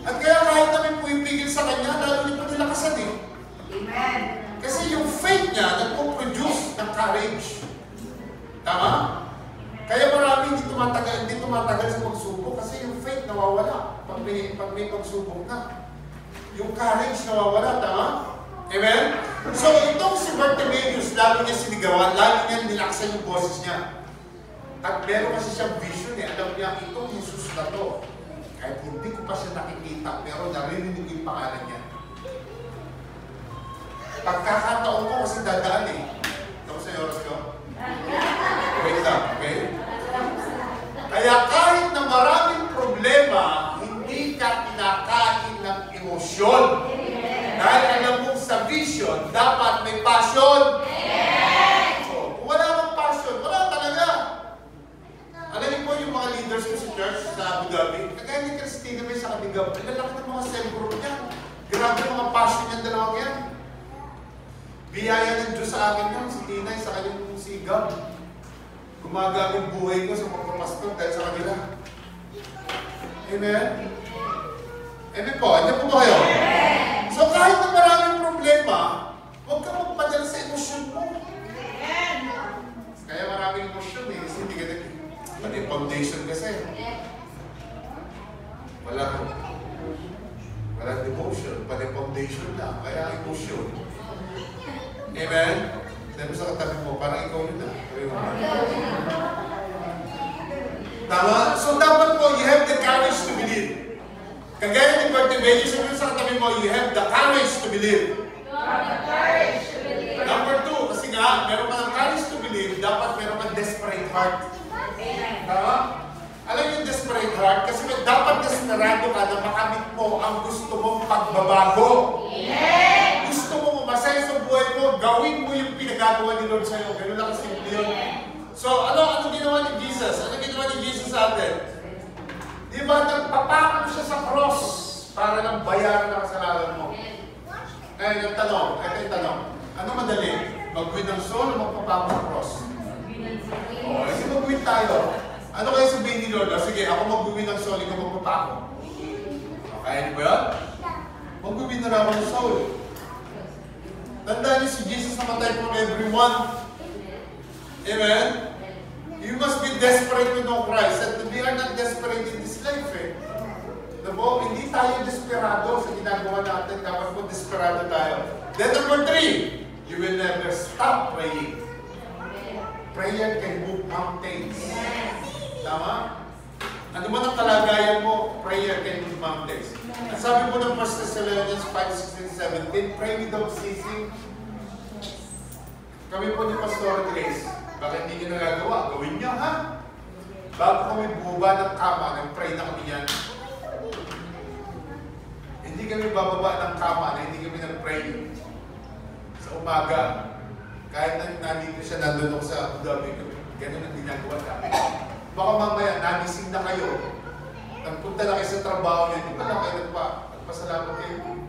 At kaya kahit namin pumipigil sa kanya, lalo niya pa nilakasan eh. Amen. Kasi yung faith niya nagpo-produce ng courage. Tama? Kaya marami hindi tumatagal sa pagsubok kasi yung faith nawawala pag may pagsubok na. Yung courage nawawala, tama? Amen? So itong si Bartimaeus, lalo niya sinigawan, lalo niya nilaksan yung boses niya. At meron kasi siyang vision eh. Alam niya, itong Jesus na to. Kahit hindi ko pa siya nakikita, pero narinig ko yung pangalan niya. Pagkakataon ko kasi dadaan eh. Tapos sa oras ko. Wait lang, okay? Kaya kahit na maraming problema, hindi ka kinakain ng emosyon. Dahil alam mo sa vision, dapat may passion. So, kung wala kang passion, wala talaga. Alam niyo po yung mga leaders ko sa church sa Abu Dhabi, kagaya ni Christina may sa Kabigab, ang lalaki ng mga cell group niya. Grabe mga passion niyan, dalawang yan. Biyaya ng Diyos sa akin yun, si Tinay, sa kanyang si Gab. Gumagamit buhay ko sa pagpapastor dahil sa kanila. Amen? Amen po, andyan po ba kayo? So kahit na maraming problema, huwag ka magpadala sa emosyon mo. Kaya maraming emosyon eh, kasi hindi ka pati foundation kasi. Walang devotion, pati foundation lang, kaya emosyon. Amen? Sabi sa katabi mo, parang ikaw yun na. Tama? So dapat po, you have the courage to believe. Kagaya ni Bartimaeus, sabi sa katabi mo, you have the courage to believe. Number 2, kasi nga, meron ka ng courage to believe, dapat meron kang desperate heart. Tama? Alam yung desperate heart? Kasi dapat desperado ka na makamit mo ang gusto mong pagbabago. Gusto mo masaya sa buhay mo, gawin mo yung pinagagawa ni Lord sa'yo. Ganun lang kasimple yun. So, ano ginawa ni Jesus? Ano ginawa ni Jesus sa atin? Di ba, nagpapako siya sa cross para lang bayaran ang kasalanan mo. Ngayon, yung tanong, ito yung tanong. Ano madali? Mag-win ng soul o magpapako sa cross? O, kasi mag-win tayo. Ano kayo sabihin ni Lord? Sige, ako mag-win ng soul, ikaw magpapako. Okay, di ba yun? Mag-win na lang ako ng soul. Tandaan niyo si Jesus namatay for everyone. Amen? You must be desperate to know Christ. And we are not desperate in this life eh. Diba? Hindi tayo desperado sa ginagawa natin. Dapat po desperado tayo. Then number 3, you will never stop praying. Prayer can move mountains. Tama? Ano man ang kalagayan mo, prayer can move mountains. At sabi po ng 1 Thessalonians 5:16-17, pray without ceasing. Kami po ni Pastor Grace, baka hindi nyo nagagawa, gawin nyo ha? Bago kami buba ng kama, nag-pray na kami yan. Hindi kami bababa ng kama na hindi kami nag-pray. Sa umaga, kahit nandito siya, nandun ako sa Abu Dhabi, ganun ang ginagawa namin. Baka mamaya, nagising na kayo, nagpunta na kayo sa trabaho niya, di ba lang kayo nagpasalamat kayo?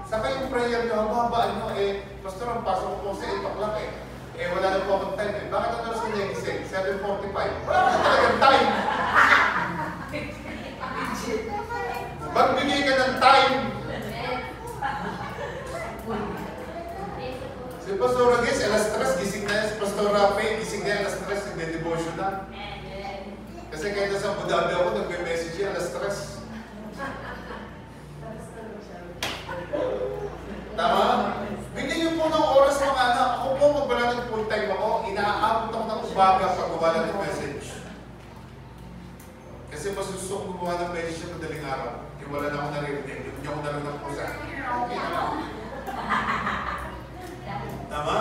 Saka yung prayer nyo, habaan nyo, Pastor, ang pasok ko sa 8 o'clock wala na po akong time Bakit ang oras ko nagising? 7:45. Wala na talagang time. Magbigay ka ng time. Si Pastor Agis, alas 3, gising na yan. Si Pastor Rafael, gising na yan, alas 3, nagde-devotion na. Kasi kahit sa Abu Dhabi ako, nagme-message yan, alas 3. umaga pag gumawa ng message. Kasi mas gusto kong gumawa ng message sa madaling araw. Yung wala na akong naririnig. Yung hindi ako narinig ng pusa. Okay na lang. Tama?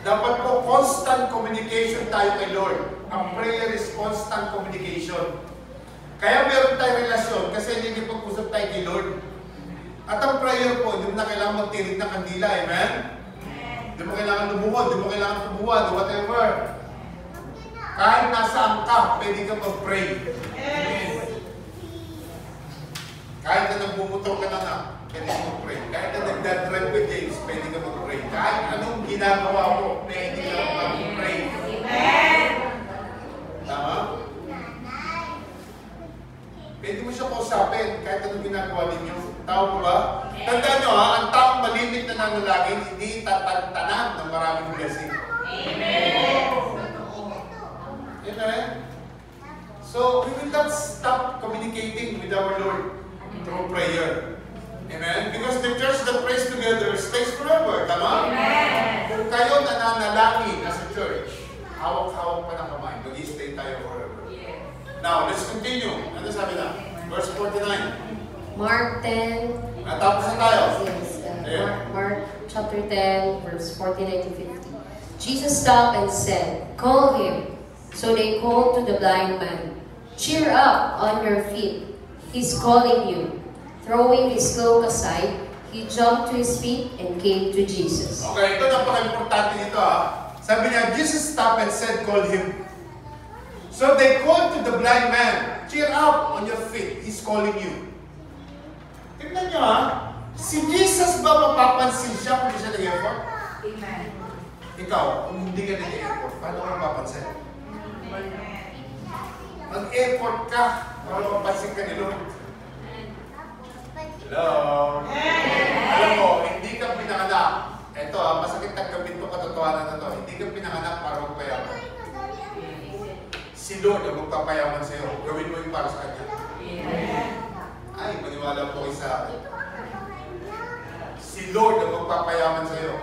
Dapat po constant communication tayo kay Lord. Ang prayer is constant communication. Kaya meron tayong relasyon kasi hindi pag-usap tayo kay Lord. At ang prayer po, hindi mo na kailangan magtirig ng kandila. Amen? Hindi mo kailangan lumuhod, hindi mo kailangan tumuhad, whatever. Kahit nasaan ka, pwede ka mag-pray. Kahit na nagbumotor ka na, pwede ka mag-pray. Kahit na nagdadrive with James, pwede ka mag-pray. Kahit anong ginagawa mo, pwede ka mag-pray. Amen. Tama? Pwede mo siya kausapin kahit anong ginagawa ninyo. Tao mo ba? Tandaan nyo ha, ang taong malimit na nanalangin, hindi tatantanan ng maraming blessing. Amen. Amen? So, we will not stop communicating with our Lord through prayer. Amen? Because the church that prays together stays forever. Tama? Amen. Kung kayo nananalangin as a church, hawak-hawak pa ng kamay. Mag-i-stay tayo forever. Now, let's continue. Ano sabi na? Verse 49. Mark 10. Natapos na tayo. Yes, Mark chapter 10, verse 49 to 50. Jesus stopped and said, "Call him." So they called to the blind man, "Cheer up, on your feet. He's calling you." Throwing his cloak aside, he jumped to his feet and came to Jesus. Okay, ito napaka-importante nito ha. Sabi niya, Jesus stopped and said, "Call him." So they called to the blind man, "Cheer up, on your feet. He's calling you." Tignan niyo ha. Si Jesus ba mapapansin siya kung hindi siya nag-effort? Amen. Ikaw, kung hindi ka nag-effort, paano ka mapapansin? Mag-effort ka para mapansin ka ni Lord. Hello? Alam mo, hindi ka pinanganak. Ito ha, masakit ang gabit itong katotohanan na ito. Hindi ka pinanganak para magpayaman. Si Lord ang magpapayaman sa iyo. Gawin mo yung para sa Kanya. Ay, maniwala po kayo sa akin. Si Lord ang magpapayaman sa iyo.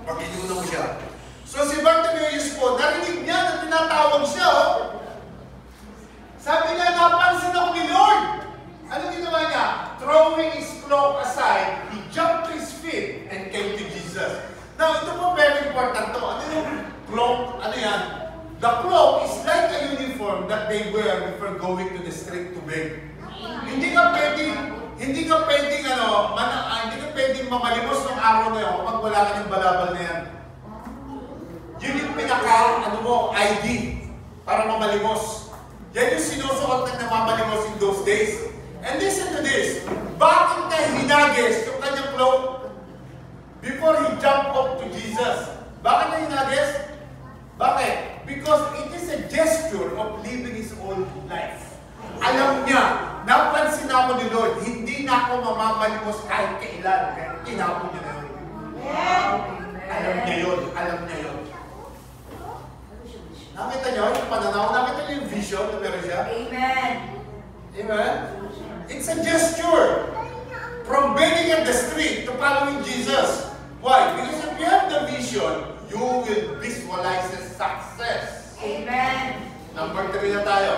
Pag-inuuna mo siya. So si Bartimaeus po, narinig niya na tinatawag siya. Oh. Sabi niya, napansin ako ni Lord. Ano ginawa niya? Throwing his cloak aside, he jumped to his feet and came to Jesus. Now, ito po very important to. Ano yung cloak? Ano yan? The cloak is like a uniform that they wear before going to the street to beg. Hindi ka pwedeng mamalimos ng araw na yun kapag wala ka ng balabal na yan. Yun yung ID para mamalimos. Yan yung sinusuot ng namamalimos in those days. And listen to this. Bakit niya hinagis yung kanyang cloak before he jumped up to Jesus? Bakit niya hinagis? Bakit? Because it is a gesture of living his own life. Alam niya, napansin ako ni Lord, hindi na ako mamamalimos kahit kailan. Kaya tinapon niya na yun. Alam niya yun. Alam niya yun. Nakita niyo yung pananaw? Nakita niyo yung vision na meron siya? Amen. Amen? It's a gesture. From begging at the street to following Jesus. Why? Because if you have the vision, you will visualize the success. Amen. Number 3 na tayo.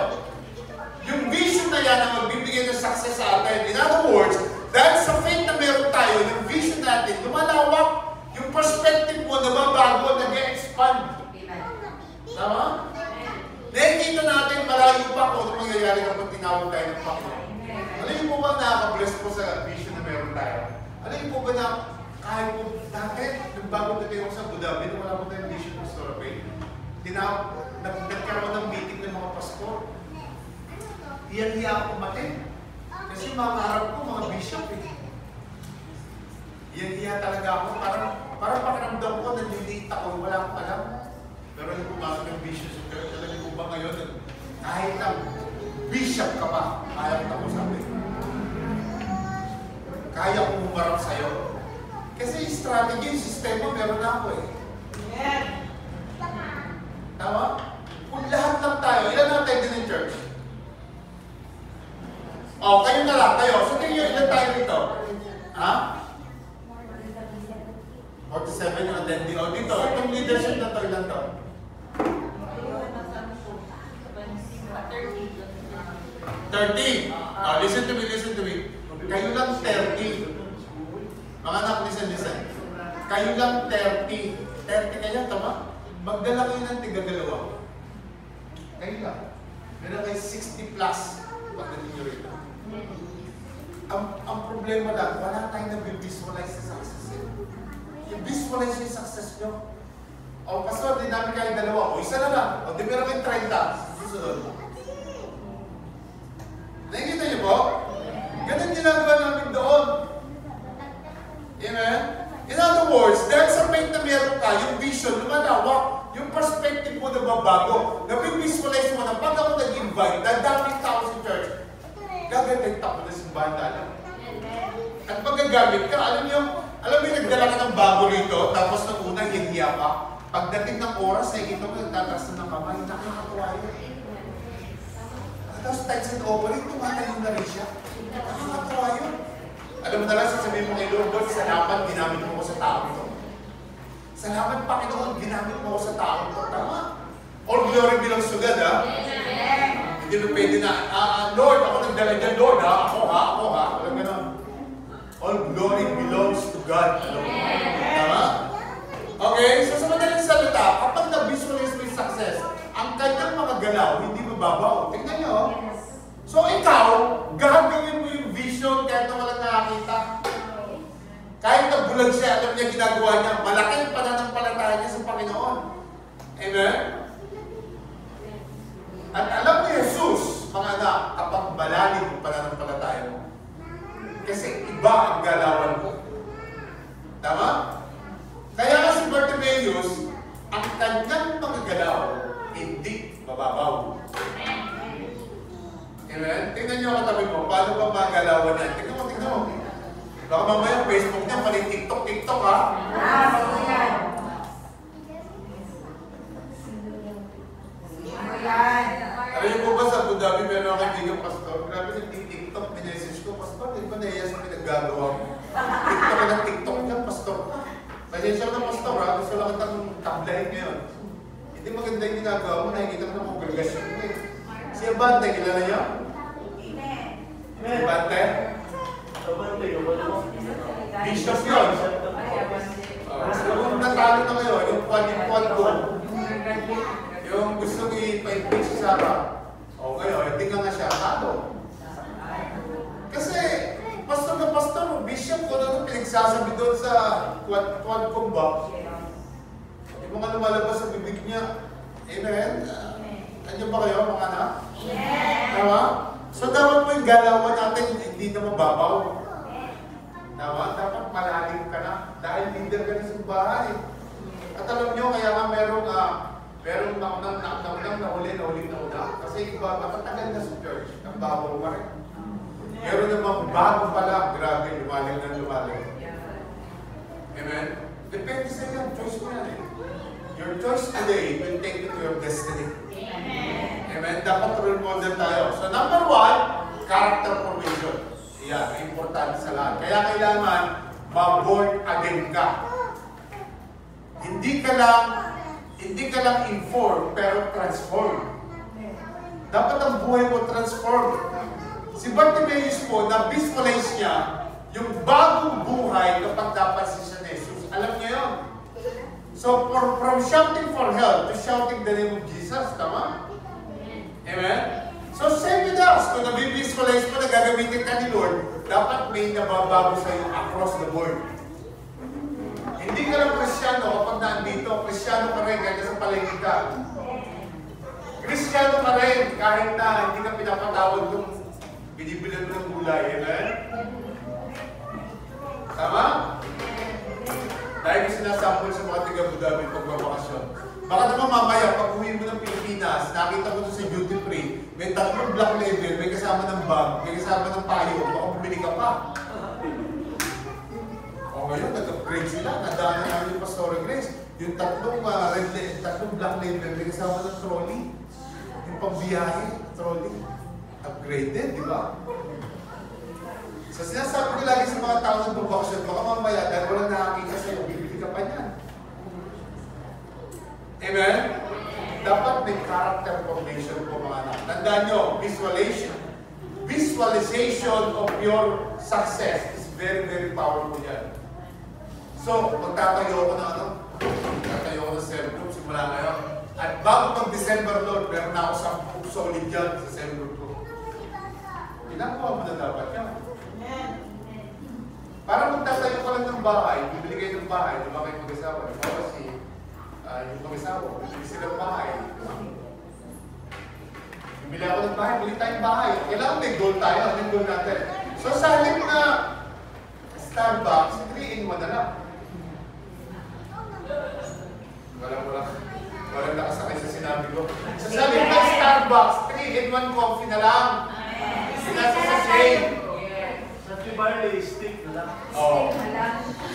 Yung vision na yan ang magbibigay ng success sa atin. In other words, dahil sa faith na meron tayo, yung vision natin, lumalawak, yung perspective mo nababago, nag-expand. Tama? Nakikita natin malayo pa kung ano mangyayari kapag tinawag tayo ng Panginoon. Alam niyo po ba nakaka-bless po sa vision na meron tayo? Alam niyo po ba na kahit po dati, nagbago na tayo sa Abu Dhabi, wala po tayong vision ng Storapay. Nagkaroon ng meeting ng mga pastor. Iyan-hiya ako kumatin. Kasi mga harap ko, mga bishop eh. Iyan-hiya talaga ako. Parang pakiramdam ko, naliliit ako, wala akong alam. Pero yung pumasok ng bishop sa church, alam niyo ba ngayon, kahit na bishop ka pa, kaya ko sabi. Kaya kong umarap sa'yo. Kasi yung strategy, yung sistema, meron na ako eh. Tama? Kung lahat lang tayo, ilan lang tayo din ng church? Oh, kayo na lang, kayo. So, tingin nyo, ilan tayo dito? Ha? 47 yung attendee. O, dito, itong leader leadership na to, ilan to? 30. Listen to me, listen to me. Kayo lang 30. Mga anak, listen. Kayo lang 30. 30 kayo, tama? Magdala kayo ng tigagalawa. Kayo lang. Meron kayo 60 plus pagdating nyo rito. Ang problema lang, wala tayong nabivisualize sa success. I-visualize yung success nyo. O, pastor, di namin kayo dalawa. O, isa na lang. O, di meron kayong 30. Susunod. Nakikita niyo po? Ganun ginagawa namin doon. Amen? In other words, dahil sa faith na meron ka, yung vision, lumalawak, yung perspective mo na babago, nabivisualize mo na pag ako nag-invite, dadaming tao sa church, gagawin ko na simbahan natin. At paggagamit ka, alam niyo, nagdala ka ng bago rito, tapos nung una, hihiya ka. Pagdating ng oras, nakikita mo, nagtataas na ng kamay, nakakatuwa yun. Tapos tights and ovary, tumatayo na rin siya. Nakakatuwa yun. Alam mo na lang, sasabihin mo kay Lord, Lord, salamat, ginamit mo ko sa tao ito. Salamat, Panginoon, ginamit mo ko sa tao ito. Tama? All glory belongs to God, ha? Hindi mo pwede na, Lord, ako nagdala dyan, Lord, ha? Ako, ha? Alam mo na. All glory belongs to God. Tama? Okay? So sa madaling salita, kapag na-visualize mo yung success, ang kanyang mga galaw, hindi mababaw. Tingnan nyo. So ikaw, gagawin mo yung vision kahit na walang nakakita. Kahit na bulag siya, alam niya ginagawa niya, malaki ang pananampalataya niya sa Panginoon. Amen? At alam ni Jesus, mga anak, kapag malalim ang pananampalataya mo, kasi iba ang galawan mo. Tama? Kaya nga si Bartimaeus, ang kanyang mga galaw, hindi mababaw. Amen? Tingnan niyo ang katabi mo, paano ba mga galawan na? Tingnan mo. Baka mamaya Facebook niya, pali TikTok, ha? Alam niyo po ba sa Abu Dhabi, meron akong kaibigang pastor, grabe nag-TikTok, minessage ko, pastor, di ba naiya sa pinaggagawa mo? TikTok niya, pastor. Pasensya na, pastor, ha? Gusto lang kitang tablahin ngayon. Hindi maganda yung ginagawa mo, nakikita mo ng congregasyon mo eh. Si Abante, kilala niyo? Si Abante? Bishop yun. Yung natalo na ngayon, yung kwad ko. Yung gusto i-paint si Sarah. O ngayon, hindi nga siya talo. Kasi, pastor, bishop ko na pinagsasabi doon sa quad comba. Yung mga lumalabas sa bibig niya. Amen? Andiyan ba kayo, mga anak? Yes! Tama? So, dapat mo yung galawan natin, hindi na mababaw. Tama? Dapat malalim ka na. Dahil leader ka na sa bahay. At alam nyo, kaya nga merong naunang na una. Kasi iba, matatagal na sa church. Ang babaw pa rin. Meron namang bago pala, grabe, lumalim. Amen? Depende sa iyo, choice mo yan eh. Your choice today will take you to your destiny. Amen? Dapat role model tayo. So number 1, character formation. Yan, importante sa lahat. Kaya kailangan ma-born again ka. Hindi ka lang inform, pero transform. Dapat ang buhay mo transform. Si Bartimaeus po, na-visualize niya yung bagong buhay kapag napansin siya ni Jesus. Alam niya yun. So, from shouting for help to shouting the name of Jesus, tama? Amen? So, same with us. Kung nabivisualize mo na gagamitin ka ni Lord, dapat may nababago sa iyo across the board. Hindi ka lang Kristyano kapag naandito. Kristyano ka rin kahit sa palengke ka. Kristyano ka rin kahit na hindi ka pinapatawag kung binibilan mo ng gulay. Amen? Tama? Dahil ko sinasample sa mga taga Abu Dhabi pagbabakasyon. Baka naman mamaya, pag uwi mo ng Pilipinas, nakita mo doon sa duty free, may 3 black label, may kasama ng bag, may kasama ng payo, baka bumili ka pa. O ngayon, nag-upgrade sila, nadaanan namin yung Pastor Grace. Yung 3 black label, may kasama ng trolley. Yung pambiyahe, trolley. Upgraded, di ba? So sinasabi ko lagi sa mga tao ng babakasyon, baka mamaya, dahil walang nakakita sa'yo, bibili ka pa niyan. Amen? Dapat may character formation po mga anak. Tandaan nyo, visualization of your success is very, very powerful yan. So, magtatayo ko na magtatayo ko na cell group simula ngayon. At bago mag-December, Lord, meron na ako 10 solid dyan sa cell group ko. Ginagawa mo na dapat yan. Para magtatayo ka lang ng bahay, bibili kayo ng bahay, di ba kayo mag-asawa? Kasi, yung mag-asawa, bibili sila ng bahay. Bibili ako ng bahay, bili tayong bahay. Kailangan may goal tayo, ano yung goal natin? So sa halip na Starbucks, 3-in-1 na lang. Walang nakasakay sa sinabi ko. So sa halip na Starbucks, 3-in-1 coffee na lang. Sinasa sa shade. Sa Tibarley, stick na lang. Oh.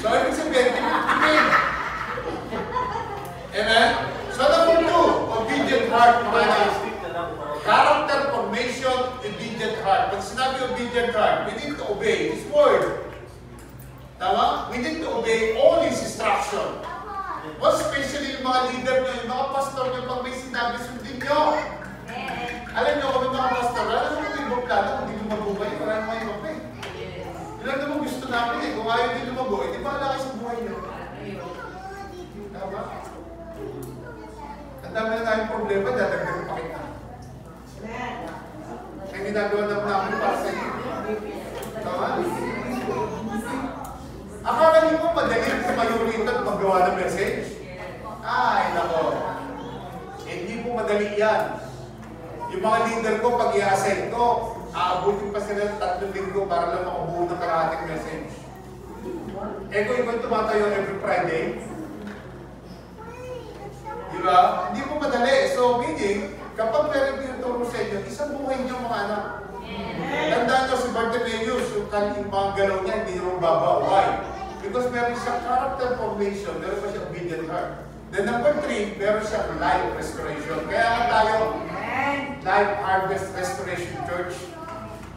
So ibig sabihin, tipid. Amen? So number 2, obedient heart. Stick na lang. Character formation, obedient heart. Pag sinabi obedient heart, we need to obey His word. Tama? We need to obey all His instruction. Most especially yung mga leader nyo, yung mga pastor nyo, pag may sinabi, sundin nyo. Alam nyo, kami mga pastor, alam nyo kung ibang plano, kung di lumagubay, wala naman yung mapay. Ilan naman gusto namin eh, kung ayaw din lumago, eh, di ba ala kayo sa buhay nyo? Tama? Ang dami na tayong problema, dadagdag pa kita. Kaya ginagawa namin para sa iyo. Tama? Akala niyo po madali sa mayurito at maggawa ng message? Ay, nako. Hindi po madali yan. Yung mga leader ko, pag i-assign ko, aabutin pa sila ng 3 linggo para lang makabuo ng karahating message. Eh kung ikaw tumatayo every Friday, di ba? Hindi po madali. So, meaning, kapag meron tinuturo sa inyo, isang buhay niyo mga anak. Tandaan nyo si Bartimaeus, yung mga galaw niya, hindi nyo mababaw. Why? Because meron siya character formation, meron pa siya obedient heart. Then number 3, meron siya life restoration. Kaya nga tayo, Life Harvest Restoration Church.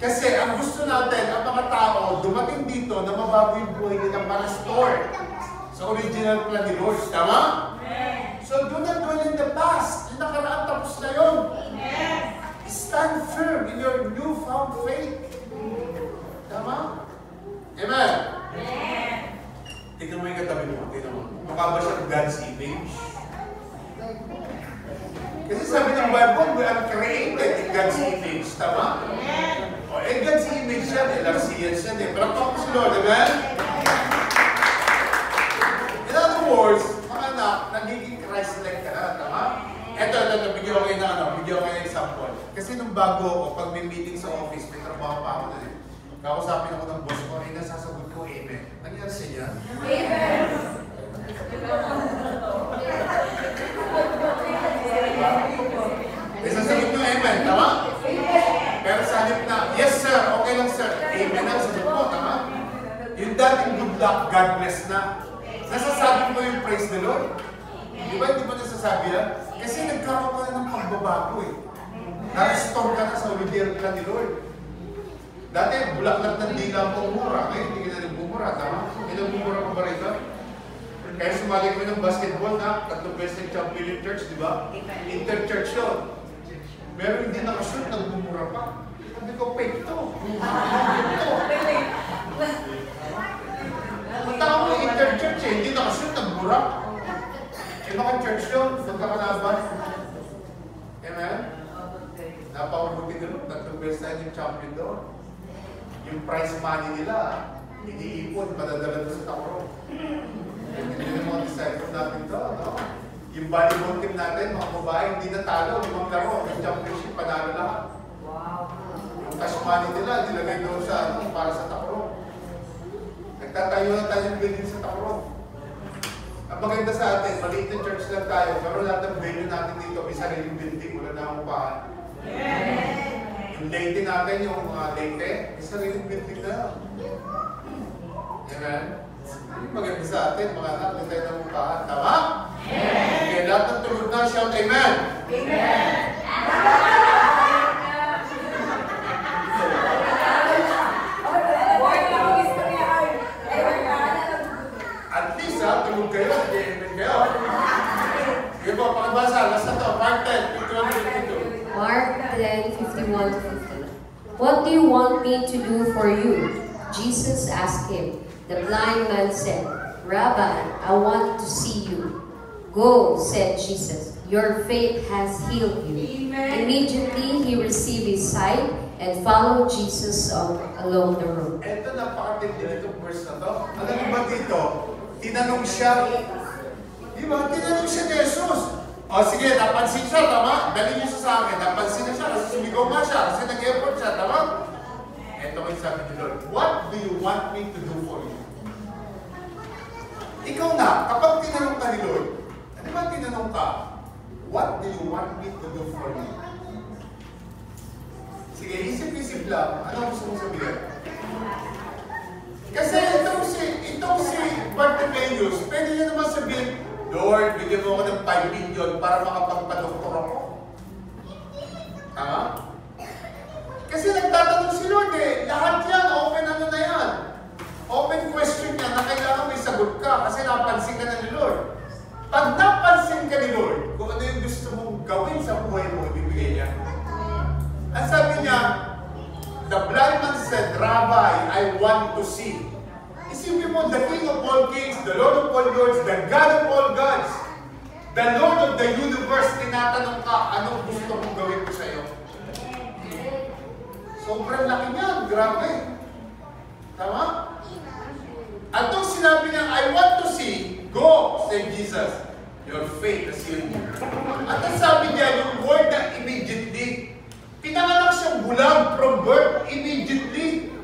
Kasi ang gusto natin, ang mga tao, dumating dito na mabago yung buhay nila ma-restore sa original plan ni Lord. Tama? So do not dwell in the past. Yung nakaraan, tapos na yun. Stand firm in your newfound faith. Tama? Amen? Tignan mo yung katabi mo. Tignan mo. Mukha ba siya God's image? Kasi sabi ng Bible, we are created in God's image. Tama? O, God's image yan eh. Larsians yan eh. Pero ako si Lord, amen? In other words, mga anak, nagiging Christ-like ka na. Tama? Ito, bigyan ko kayo ng example. Kasi nung bago ako, pag may meeting sa office, may trabaho pa ako na eh. Kakusapin ako ng boss ko, ay nasasagot ko, amen. Nangyari sa niya? Amen! May sasagot nyo, amen. Tama? Pero sa halip na, yes sir, okay lang sir. Amen ang sagot mo, tama? Yung dating good luck, God bless na. Nasasabi mo yung praise the Lord? Di ba hindi mo nasasabi yan? Kasi nagkaroon ka na ng pagbabago eh. Na-restore ka na sa original plan ni Lord. Dati, bulaklak ng dila po mura. Ngayon, hindi ka na nagbumura. Tama? Hindi nagbumura pa ba rito? Kaya sumali kami ng basketball na 3 beses nag-champion yung church, di ba? Inter-church yun. Pero hindi nakashoot, nagbumura pa. Sabi ko, fake to. Punta ka mo yung inter-church eh, hindi nakashoot, nagbura. Yung mga church yun, magkakalaban. Amen? Napakabuti nila, 3 beses tayo yung champion doon. Yung prize money nila, iniipon, madadala doon sa takro. Hindi yung mga disciples natin doon, no? Yung volleyball team natin, mga babae, hindi natalo, 5 laro, yung championship, panalo lahat. Yung cash money nila, nilagay doon sa, para sa takro. Nagtatayo na tayo ng building sa takro. Ang maganda sa atin, maliit na church lang tayo, pero lahat ng venue natin dito, may sariling building, wala na akong upahan. Yung Leyte natin, yung Leyte, may sariling building na. Amen? Maganda sa atin, mga anak, may tayo ng upahan. Tama? Okay, lahat ng tulog na, shout amen! Amen! At least, tulog kayo, amen kayo. Sige po, "What do you want me to do for you?" Jesus asked him. The blind man said, "Rabbi, I want to see you." "Go," said Jesus. "Your faith has healed you." Amen. Immediately he received his sight and followed Jesus along the road. Ito napaka-tindi itong verse na to. Alam mo ba dito? Tinanong siya. Di ba? Tinanong siya ni Jesus. O sige, napansin siya, tama? Dali niyo siya sa akin. Napansin na siya kasi sumigaw nga siya. Kasi nag-effort siya, tama? Ito ang sabi ni Lord, "What do you want me to do for you?" Ikaw na, kapag tinanong ka ni Lord, ano ba tinanong ka? What do you want me to do for you? Sige, isip-isip lang. Ano gusto mong sabihin? Kasi itong si Bartimaeus, pwede niya naman sabihin, "Lord, bigyan mo ako ng 5 million para makapagpa-doktor ako." Tama? Kasi nagtatanong si Lord lahat yan, open ano na yan. Open question niya na kailangan may sagot ka kasi napansin ka na ni Lord. Pag napansin ka ni Lord, kung ano yung gusto mong gawin sa buhay mo, ibibigay niya. Ang sabi niya, the blind man said, "Rabbi, I want to see." Isipin mo, the King of all kings, the Lord of all lords, the God of all gods, the Lord of the universe, tinatanong ka, anong gusto mong gawin ko sa'yo? Sobrang laki niyan, grabe. Tama? At nung sinabi niya, "I want to see," "Go," said Jesus. "Your faith has healed you." At ang sabi niya, yung word na immediately, pinanganak siyang bulag from birth immediately.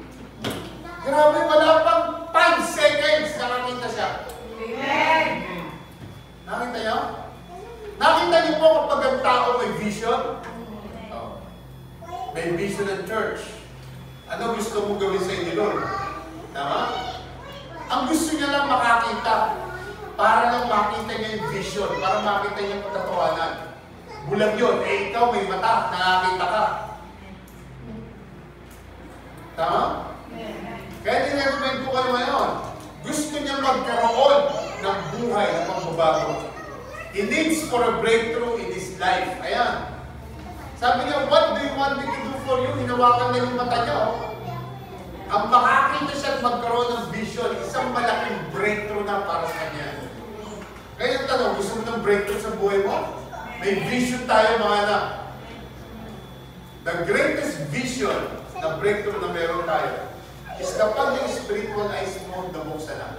Grabe, wala pang 5 seconds nakakita siya. Amen. Nakita niyo? Nakita niyo po kapag ang tao may vision? May vision ng church. Ano gusto mo gawin sa inyo, Lord? Tama? Ang gusto niya lang makakita. Para lang makita niya yung vision. Para makita niya yung katotohanan. Bulag yun. Ikaw may mata. Nakakita ka. Tama? Kaya nirecommend ko kayo ngayon. Gusto niya magkaroon ng buhay na pagbabago. He needs for a breakthrough in his life. Ayan. Sabi niya, "What do you want me to do for you?" Hinawakan na yung mata niya. Ang makakita siya at magkaroon ng vision, isang malaking breakthrough na para sa kanya. Kaya yung tanong, gusto mo ng breakthrough sa buhay mo? May vision tayo, mga anak. The greatest vision na breakthrough na meron tayo is kapag yung spiritual eyes mo nabuksan na.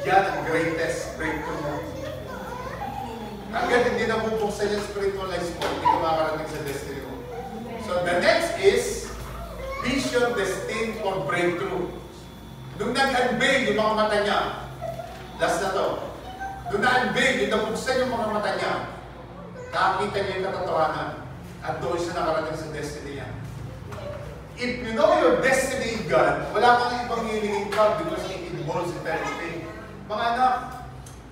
Yan ang greatest breakthrough mo. Hanggang hindi nabubuksan yung spiritual eyes mo, hindi ka makarating sa destiny mo. So the next is vision destined for breakthrough. Nung nag-unveil yung mga mata niya, last na to, nung na-unveil, yung nabuksan yung mga mata niya, nakakita niya yung katotohanan at doon siya nakarating sa destiny niya. If you know your destiny in God, wala kang ibang hilingin ka because it involves eternity. Mga anak,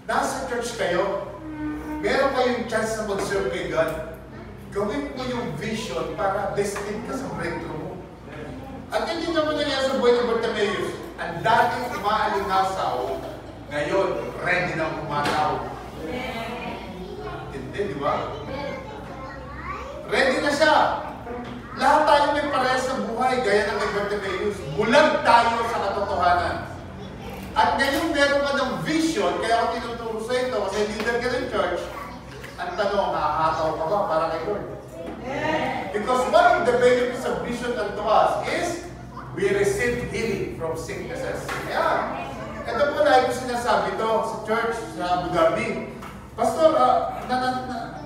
nasa church kayo, meron kayong chance na mag-serve kay God. Gawin mo yung vision para destined ka sa breakthrough mo. At hindi naman nangyari sa buhay ni Bartimaeus. Ang dating umaalingasaw, ngayon, ready na umataw. Hindi, di ba? Ready na siya. Lahat tayo may parehas sa buhay, gaya ng kay Bartimaeus. Bulag tayo sa katotohanan. At ngayon meron ka ng vision, kaya ako tinuturo sa ito, kasi leader ka ng church, ang tanong, nakahataw ka ba para kay Lord? Because one of the benefits of vision unto us is we receive healing from sicknesses. Kaya, ito po lagi ko sinasabi ito sa church, sa Abu Dhabi. Pastor,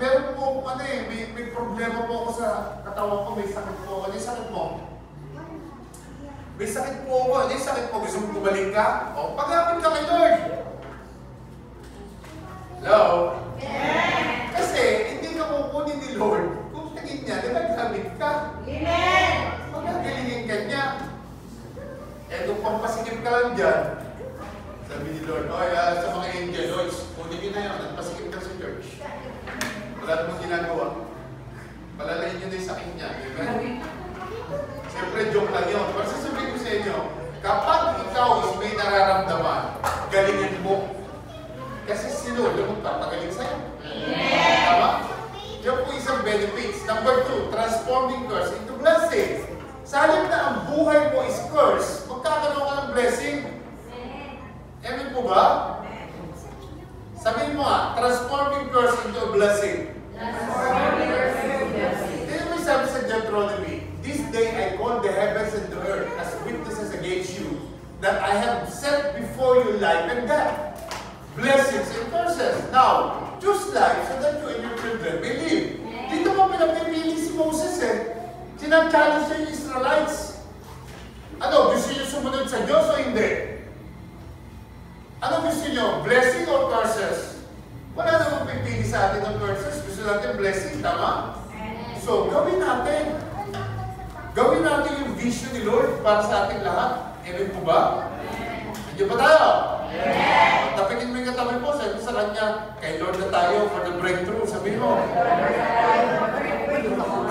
meron po may problema po ako sa katawan ko, may sakit po ako. Ano yung sakit mo? May sakit po ako. Ano yung sakit po? Gusto mo bumalik ka? O, paglapit ka kay Lord. Hello? Kasi, hindi ka kukunin ni Lord. Kung tingin niya, nagkamit ka. Amen. Magagalingin ka niya. Eh, kung pampasikip ka lang dyan, sabi ni Lord, sa mga angel, Lord, kunin niyo na yun, nagpasikip ka sa church. Wala namang ginagawa. Palalayin niyo na yung sakit niya. Amen? Siyempre, joke lang yun. Pero sasabihin ko sa inyo, kapag ikaw is may nararamdaman, galingin mo. Kasi si Lord, yung magpapagaling sa'yo. Tama? Yan po isang benefits. Number 2, transforming curse into blessing. Sa halip na ang buhay mo is curse, magkakaroon ka ng blessing. Amen po ba? Sabihin mo nga, transforming curse into a blessing. Tingnan mo yung sabi sa Deuteronomy, this day I call the heavens and the earth as witnesses against you, that I have set before you life and death, blessings and curses. Now, choose life so that you and your children may live. Dito mo pinapipili si Moses Sinag-challenge niya yung Israelites. Ano, gusto niyo sumunod sa Diyos o hindi? Ano gusto niyo? Blessing or curses? Wala namang pipili sa atin ng curses. Gusto natin blessing, tama? So, gawin natin. Gawin natin yung vision ni Lord para sa ating lahat. Amen po ba? Hindi ba tayo? Amen! Tapitin mo yung katabi po, sabi sa kanya, kay Lord na tayo for the breakthrough. Sabi mo.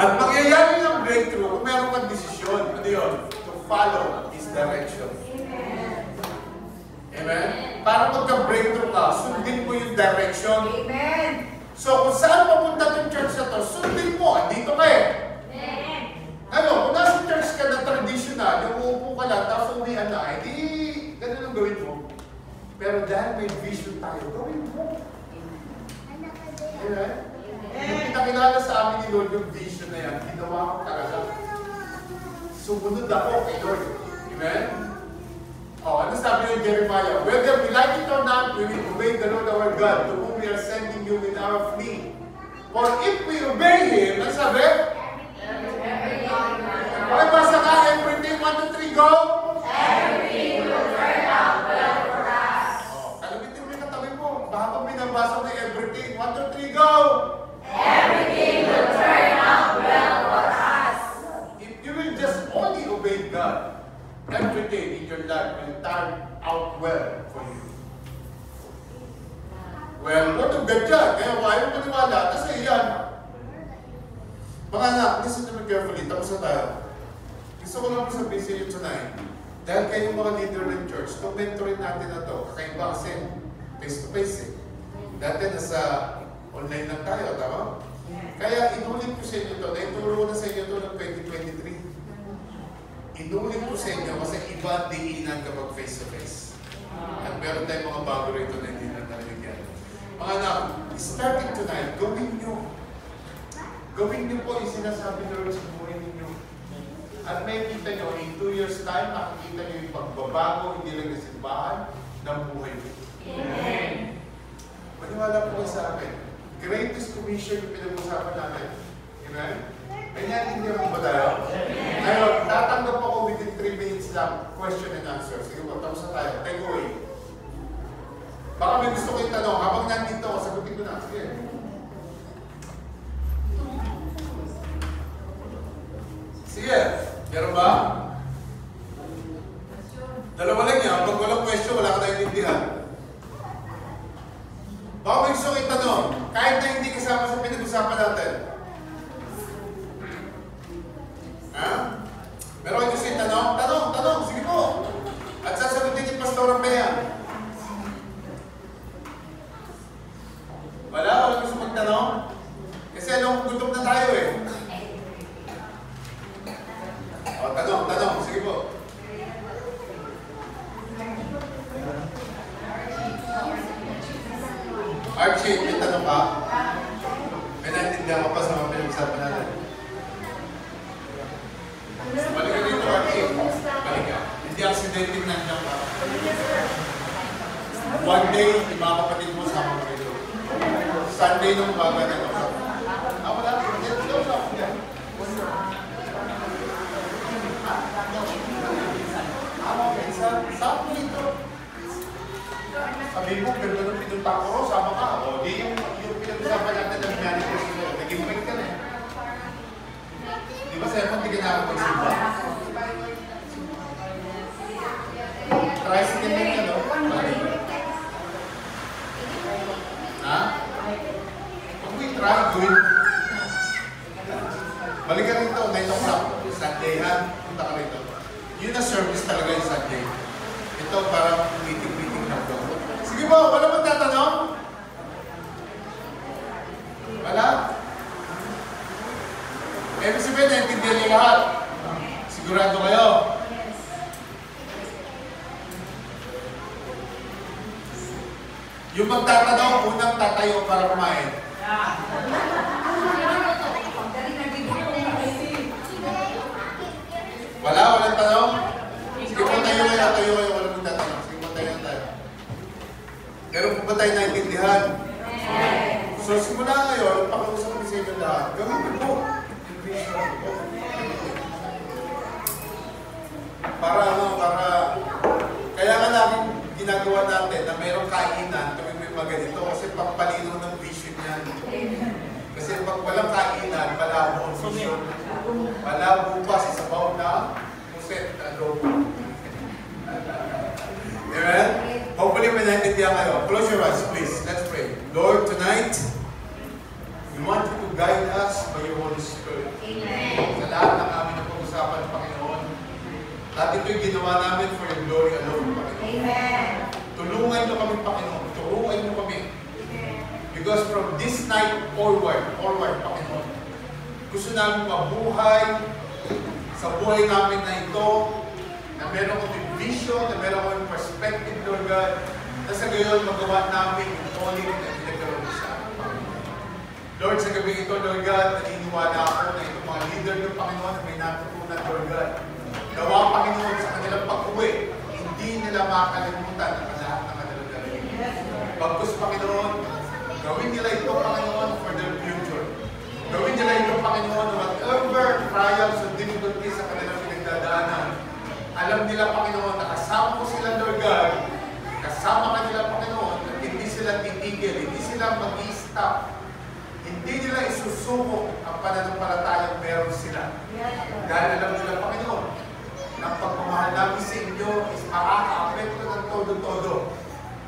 At mangyayari ng breakthrough kung meron kang desisyon. Ano yun? To follow His direction. Amen? Para magka-breakthrough ka, sundin mo yung direction. Amen. So, kung saan papunta yung church na to, sundin mo. Andito ka eh. Ano, kung nasa church ka na traditional, yung uupo ka lang, tapos uwihan na, hindi, ganun ang gawin mo. Pero dahil may vision tayo, gawin mo. Amen? Yung pinakilala sa amin ni Lord yung vision na yan, ginawa ko talaga. Sumunod ako kay Lord. Amen? Ano sabi ng Jeremiah? Whether we like it or not, we will obey the Lord our God, to whom we are sending you with our fleet. For if we obey Him, ano sabi? Okay, basa ka, everything, 1, 2, 3, go! Everything will turn out well for us. Kalabitin mo yung katabi mo. Baka pag binabasa mo yung everything, 1, 2, 3, go! Everything will turn out well for us. If you will just only obey God, everything in your life will turn out well for you. Well, what of God yan? Kaya huwag ayaw maniwala, kasi yan. Mga anak, listen to me carefully. Tapos na tayo. Gusto ko lang po sabihin sa inyo tonight, dahil kayong mga leader ng church, itong mentorin natin na to, kakaiba kasi face-to-face eh. Dati nasa online lang tayo, tama? Kaya inulit ko sa inyo to, naituro na sa inyo to ng 2023. Inulit ko sa inyo kasi iba ang diinan kapag face-to-face. At meron tayong mga bago rito na hindi na nalagyan. Mga anak, starting tonight, gawin nyo. Gawin niyo po yung sinasabi ng Lord sa buhay ninyo. At may kita nyo, in 2 years time, makikita nyo yung pagbabago, hindi lang na simbahan, ng buhay nyo. Amen. Maniwala po sa akin. Greatest commission yung pinag-usapan natin. Amen? May naintindihan mo ba tayo? Ngayon, tatanggap ako within 3 minutes lang, question and answer. Sige po, tapos na tayo. Take away. Baka may gusto kayong tanong, habang nandito, sagutin ko na. Sige. Sige, meron ba? Dalawa lang yan. Pag walang question, wala ka na intindihan. Baka may gusto kayong tanong, kahit na hindi kasama sa pinag-usapan natin. Ha? Meron kayo gusto yung tanong? Tanong! Sige po! At sasagutin ni Pastor Rampea. Wala gusto magtanong? Kasi alam ko gutom na tayo eh. Tanong. Sige po. Archie, may tanong ka? May naintindihan ka pa sa mga pinag-usapan natin. Balik ka dito, Archie. Balik ka. Hindi accidenting nandiyan ka. One day, yung mga kapatid mo sama mo rito. Sunday nung umaga na ito. Wala. Dito daw sa ako yan. Sama mo dito. Sabi mo, ganda nung pinunta ko, sama ka. O, di yung pinag-usapan natin ng manifest mo. Naging break ka na eh. Di ba sa'yo, hindi ka nakapagsimba? Tricycle din ka, no? Ha? Huwag mo i-try, gawin. Balik ka rito, 9 o'clock. Sunday, ha? Punta ka rito. Yun na service talaga yung Sunday. Ito parang meeting lang to. Sige po, wala bang tatanong? Wala? Ibig sabihin, naintindihan niyo lahat. Sigurado. Yung magtatanong, unang tatayo para kumain. Walang tanong? Sige po, tayo kayo, walang magtatanong. Sige po, tayo. Meron po ba tayo naintindihan? So, simula ngayon, pakiusap ko sa inyo lahat, gawin po. Kaya nga namin ginagawa natin na mayroong kainan, kami may maganito, kasi pagpalinaw ng vision yan. Kasi pag walang kainan, malabo ang vision. Malabo pa sa sabaw na puset na adobo. Amen? Hopefully may naintindihan kayo. Close your eyes, please. Let's pray. Lord, tonight, we want you to guide us by your Holy Spirit. Amen. Sa lahat ng aming napag-usapan, Panginoon, lahat ito'y ginawa namin for your glory alone, Panginoon. Amen. Tulungan niyo kami, Panginoon. Turuan niyo kami. Because from this night forward, Panginoon, gusto namin mabuhay sa buhay namin na ito, na meron kami vision, na meron kami perspective, Lord God, na sa gayon magawa namin yung calling na pinagkaroon sa amin, Panginoon. Lord, sa gabi ito, Lord God, naniniwala ako na itong mga leader ng Panginoon na may natutunan, Lord God. Nawa, Panginoon, sa kanilang pag-uwi, hindi nila makakalimutan ang lahat ng kanilang gawin. Bagkus, Panginoon, gawin nila ito, Panginoon, for their future. Gawin nila ito, Panginoon, whatever trials or difficulties sa kanilang pinagdadaanan. Alam nila, Panginoon, na kasama ko sila, Lord God, kasama ka nila, Panginoon, at hindi sila titigil, hindi sila mag-i-stop. Hindi nila isusuko ang pananampalatayang meron sila. Dahil alam nila, Panginoon, na ang pagmamahal namin sa inyo is makaka-apekto ng todo-todo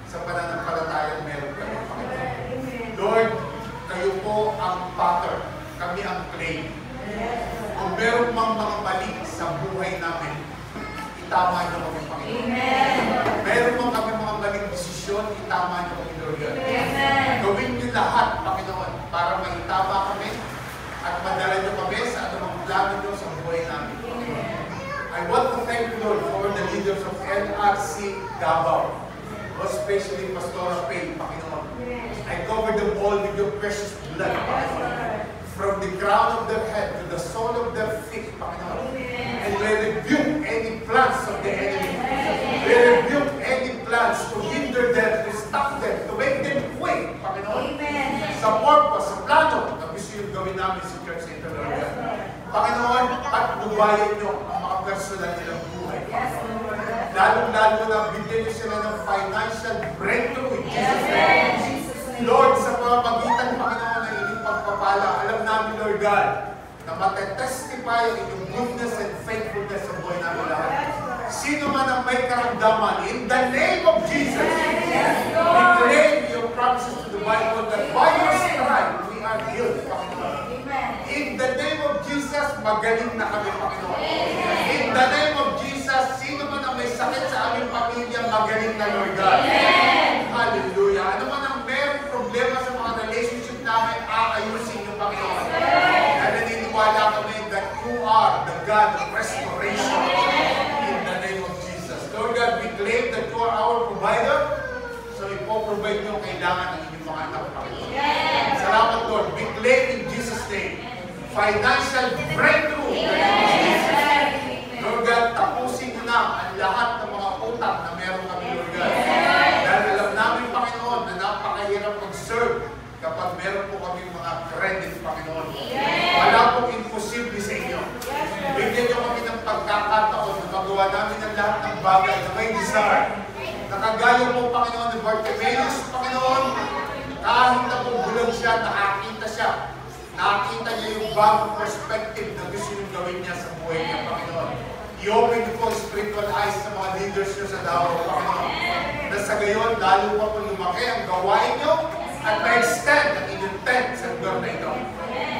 sa pananampalatayang meron kami, Panginoon. Lord, kayo po ang potter, kami ang clay. Kung meron mang mga mali sa buhay namin, itama niyo kami, Panginoon. Meron mang kami mga maling desisyon, itama niyo kami, Lord God. Gawin niyo lahat, Panginoon, para maitama kami at madala niyo kami sa anumang plano niyo sa buhay namin, Panginoon. I want to thank you, Lord, for the leaders of LRC Davao, especially Pastora Pay, Panginoon. I cover them all with your precious blood, Panginoon. From the crown of their head to the sole of their feet, Panginoon. And we rebuke any plans of the enemy. We rebuke any plans to hinder them, to stop them, to make them quit, Panginoon. Sa purpose, sa plano na gusto yung gawin namin sa church ito, Lord God. Panginoon, at bubayan nyo ang mga personal nilang buhay, Panginoon. Lalong-lalo na bigyan nyo sila ng financial breakthrough in Jesus' name. Lord, sa pamamagitan, Panginoon, ng inyong pagpapala, alam namin, Lord God, na matetestify ang inyong goodness and faithfulness sa buhay namin lahat. Sino man ang may karamdaman, in the name of Jesus, we claim your promises to the Bible that by your stripe, we are healed, Panginoon. In the name of Jesus, magaling na kami, Panginoon. In the name of Jesus, sino man ang may sakit sa aming pamilya, magaling na, Lord God. Hallelujah. Ano man ang mayroong problema sa mga relationship namin, aayusin niyo, Panginoon. Na naniniwala kami that you are the God of restoration. In the name of Jesus. Lord God, we claim that you are our provider. So ipoprovide niyo ang kailangan ng inyong mga anak, Panginoon. Salamat, Lord. We claim in Jesus' name financial breakthrough. Lord God, tapusin niyo na ang lahat ng mga utang na meron kami, Lord God. Dahil alam namin, Panginoon, na napakahirap mag-serve kapag meron po kami mga credit, Panginoon. Wala pong imposible sa inyo. Bigyan niyo kami ng pagkakataon na magawa namin ang lahat ng bagay na may desire. Nakagaya po, Panginoon, ni Bartimaeus, Panginoon, kahit na po bulag siya, nakakita siya. Nakakita niya yung bagong perspective na gusto niyong gawin niya sa buhay niya, Panginoon. I-open niyo po spiritual eyes sa mga leaders niyo sa Davao, Panginoon. Na sa gayon, lalo pa po lumaki ang gawain niyo at ma-extend ang inyong tent sa lugar na ito.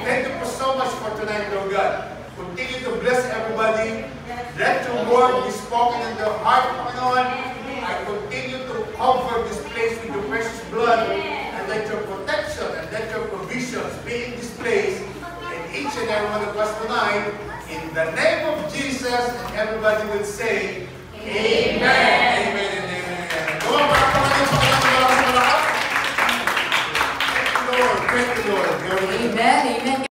Thank you po so much for tonight, Lord God. Continue to bless everybody. Let your word be spoken in their heart, Panginoon. I continue to cover this place with your precious blood. And let your protection and let your provisions be in this place and each and every one of us tonight. In the name of Jesus, and everybody will say, Amen. Amen and amen. Amen. Thank you, Lord. Amen. Amen.